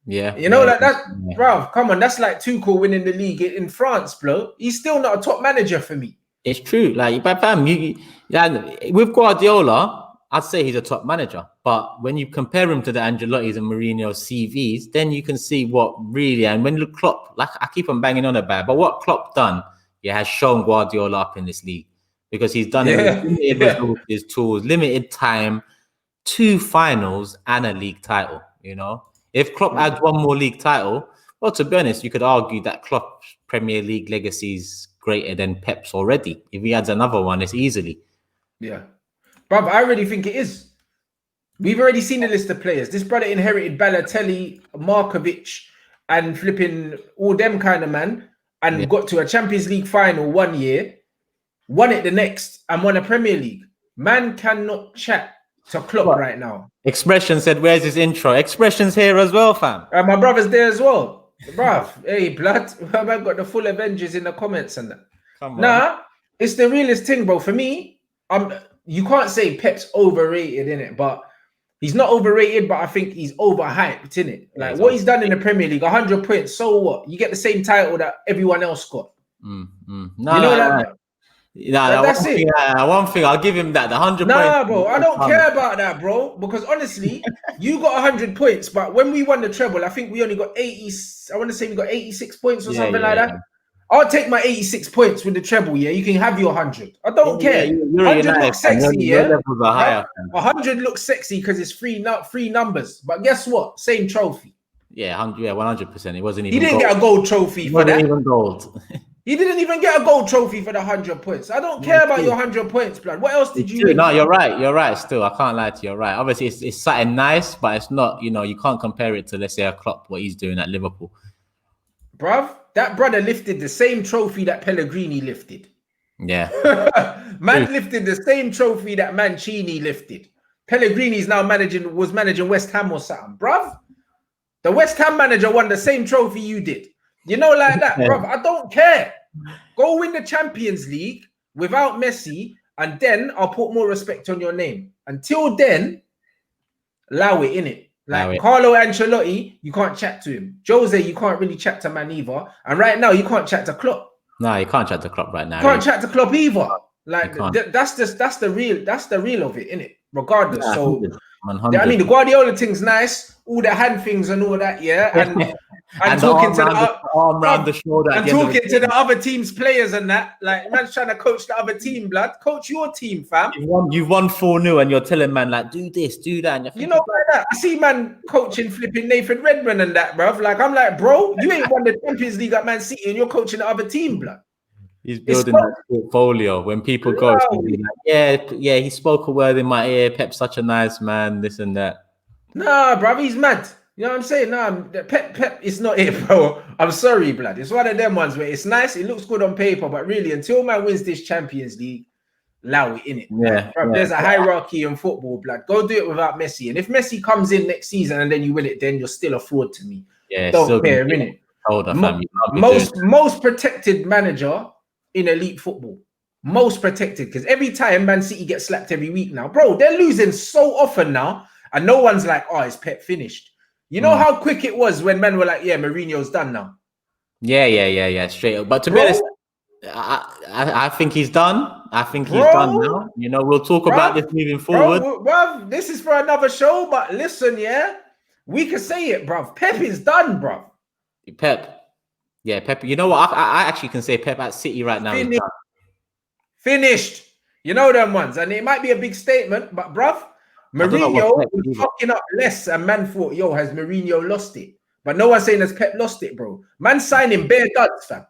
Yeah, you know, like that, bruv. Come on, that's like Tuchel winning the league in France, bro. He's still not a top manager for me. It's true. Like, but fam, with Guardiola, I'd say he's a top manager. But when you compare him to the Ancelotti's and Mourinho's CVs, then you can see what really. And when you Klopp, like I keep on banging on about, but what Klopp done, has shown Guardiola up in this league because he's done it with limited resources, tools, limited time, 2 finals and a league title. You know. If Klopp adds one more league title, well, to be honest, you could argue that Klopp's Premier League legacy is greater than Pep's already. If he adds another one, it's easily. Yeah. Bruv, I really think it is. We've already seen the list of players. This brother inherited Balotelli, Markovic, and flipping all them kind of man, and got to a Champions League final 1 year, won it the next, and won a Premier League. Man cannot chat to Klopp right now. Expression said, "Where's his intro?" Expression's here as well, fam. My brother's there as well. Bruv, hey, blood. Man got the full Avengers in the comments and that. Come on. Nah, it's the realest thing, bro. For me, you can't say Pep's overrated, innit? But he's not overrated, but I think he's overhyped, innit? Like what he's done in the Premier League, 100 points, so what? You get the same title that everyone else got. No, you know that? That's it. One thing, I'll give him that. The 100 points. Nah, bro, I don't care about that, bro. Because honestly, you got 100 points, but when we won the treble, I think we only got 80. I want to say we got 86 points or something like that. I'll take my 86 points with the treble. Yeah, you can have your 100. I don't care. 100 looks sexy. Your levels are higher. 100 looks sexy because it's free numbers. But guess what? Same trophy. Yeah, 100%. It wasn't even. He didn't get a gold trophy for that. Even gold. He didn't even get a gold trophy for the 100 points. I don't care about your 100 points, blood. What else did you? No, you're right. You're right. Still, I can't lie to you. You're right. Obviously, it's something nice, but it's not. You know, you can't compare it to, let's say, a Klopp, what he's doing at Liverpool. Bruv, that brother lifted the same trophy that Pellegrini lifted. Yeah. Man lifted the same trophy that Mancini lifted. Pellegrini's now was managing West Ham or something. Bruv, the West Ham manager won the same trophy you did. You know, like that, bruv. I don't care. Go win the Champions League without Messi, and then I'll put more respect on your name. Until then, allow it, innit? Like Carlo Ancelotti, you can't chat to him. Jose, you can't really chat to man either. And right now, you can't chat to Klopp. No, you can't chat to Klopp right now. You can't chat to Klopp either. Like that's the real of it, innit? Regardless. Yeah, so 100. I mean, the Guardiola thing's nice, all the hand things and all that, yeah. And talking to the arm around the shoulder, and talking to the other team's players and that. Like, man's trying to coach the other team, blood. Coach your team, fam. You've won 4-0 and you're telling man, like, do this, do that. And you know, like that. I see man coaching flipping Nathan Redmond and that, bruv. Like, I'm like, bro, you ain't won the Champions League at Man City and you're coaching the other team, blood. He's building that portfolio. When people go, like, yeah, he spoke a word in my ear. Pep's such a nice man, this and that. Nah, bruv, he's mad. You know what I'm saying? Nah, Pep is not it, bro. I'm sorry, blood. It's one of them ones where it's nice, it looks good on paper, but really, until man wins this Champions League, allow it, innit? Yeah, bro, there's a hierarchy in football, blood. Go do it without Messi. And if Messi comes in next season and then you win it, then you're still a fraud to me. Yeah, don't care, innit? Most protected manager in elite football. Most protected, because every time Man City gets slapped every week now, bro, they're losing so often now, and no one's like, oh, is Pep finished? You know how quick it was when men were like, yeah, Mourinho's done now. Yeah, straight up. But to be honest, I think he's done. I think he's done now. You know, we'll talk about this moving forward. Bruv, this is for another show, but listen, yeah, we can say it, bruv. Pep is done, bruv. Pep. You know what? I actually can say Pep at City right now. Finished. You know them ones. And it might be a big statement, but bruv, Mourinho was fucking up less, and man thought, yo, has Mourinho lost it? But no one's saying has Pep lost it, bro. Man signing bare duds, fam.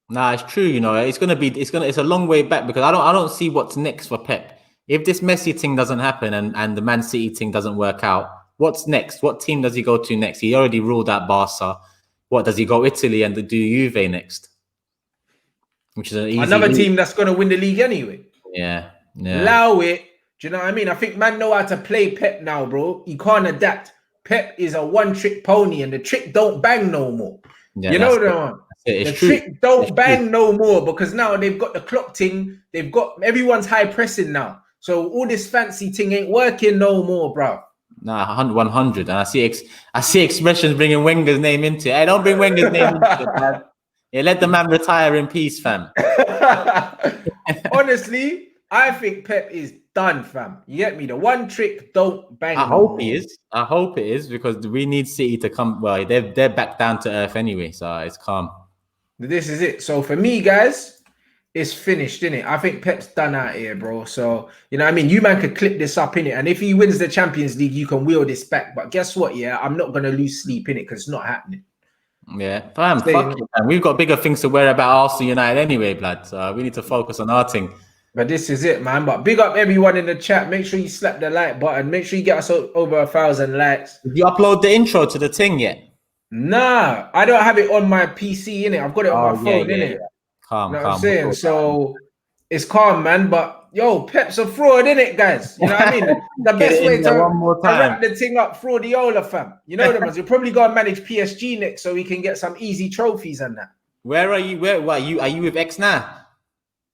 Nah, it's true. You know, it's a long way back, because I don't see what's next for Pep. If this Messi thing doesn't happen and the Man City thing doesn't work out, what's next? What team does he go to next? He already ruled out Barca. What does he go Italy and do Juve next? Which is another team that's going to win the league anyway. Yeah. Allow it. Do you know what I mean? I think man know how to play Pep now, bro. He can't adapt. Pep is a one-trick pony, and the trick don't bang no more. Yeah, you know what I mean? The trick don't bang no more, because now they've got the clock thing. They've got everyone's high pressing now. So all this fancy thing ain't working no more, bro. Nah, 100. And I see expressions bringing Wenger's name into it. Hey, don't bring Wenger's name into it, man. Yeah, let the man retire in peace, fam. Honestly, I think Pep is done, fam. You get me? The one trick don't bang. I hope it is, because we need City to come. Well, they're back down to earth anyway, so it's calm. This is it. So for me, guys, it's finished, innit? I think Pep's done out here, bro. So, you know what I mean? You man could clip this up, innit? And if he wins the Champions League, you can wheel this back. But guess what? Yeah, I'm not going to lose sleep, innit? Because it's not happening. Yeah, fam, fuck it, man. We've got bigger things to worry about Arsenal United anyway, blood. So we need to focus on our thing. But this is it, man. But big up everyone in the chat. Make sure you slap the like button. Make sure you get us over 1,000 likes. Did you upload the intro to the thing yet? Nah, I don't have it on my PC, innit? I've got it on my phone, innit? Yeah. Calm, you know calm. what I'm saying? So it's calm, man. But yo, Pep's a fraud, innit, guys? You know what I mean? The best way to wrap the thing up, fraudiola, fam. You know them ones. You'll probably go and manage PSG next so we can get some easy trophies and that. Where are you? Are you with X now?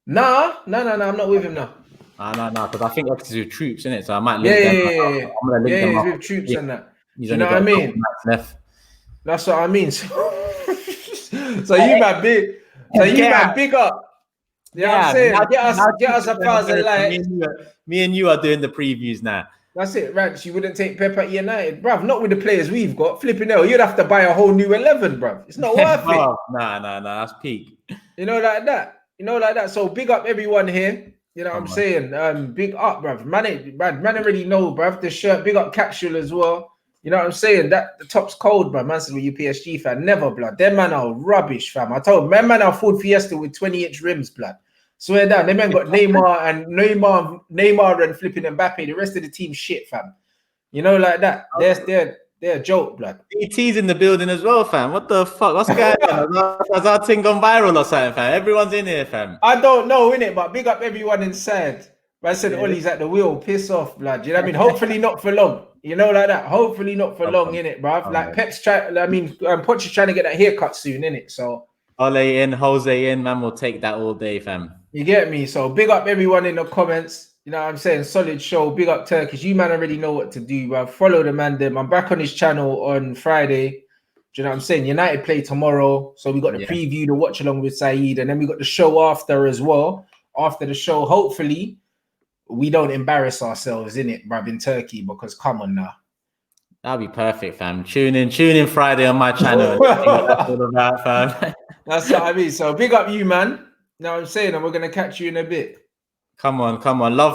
No, I'm not with him now. No, because I think X is with troops, innit? So I might link them. I'm gonna link them up. He's with troops and that. You know what I mean? That's what I mean. So you man big. So you man big up. You know what I'm saying? Get us 1,000 likes. Me and you are doing the previews now. That's it, Rants. You wouldn't take Pep at United, bruv. Not with the players we've got. Flipping hell, you'd have to buy a whole new 11, bruv. It's not worth it. Nah. That's peak. You know, like that. So big up everyone here. You know what I'm saying? Big up, bruv. Man already know, bruv. The shirt. Big up Capsule as well. You know what I'm saying? That the top's cold, bruv. Man said, "Were you PSG fan?" Never, blood. Them man are rubbish, fam. I told man are Ford Fiesta with 20-inch rims, blood. Swear down, them man got Neymar and flipping Mbappe. The rest of the team shit, fam. You know, like that. They're a joke, blood. BT's in the building as well, fam. What the fuck? What's going on? Has our thing gone viral or something, fam? Everyone's in here, fam. I don't know, innit? But big up everyone inside. But I said Ollie's at the wheel. Piss off, blood. You know what I mean? Hopefully not for long. You know, like that. Hopefully not for long, innit, bruv? Like Pep's trying. I mean, Poch is trying to get that haircut soon, innit? So Ole in, Jose in, man. We'll take that all day, fam. You get me? So big up everyone in the comments. You know what I'm saying? Solid show. Big up Turkish. You man already know what to do, bruv. Follow the man them. I'm back on his channel on Friday. Do you know what I'm saying? United play tomorrow. So we got the preview to watch along with Saeed. And then we got the show after as well. After the show, hopefully, we don't embarrass ourselves in it, bruv, in Turkey, because come on now. That'll be perfect, fam. Tune in Friday on my channel. That's all about, fam. That's what I mean. So big up you, man. You know what I'm saying? And we're going to catch you in a bit. Come on. Love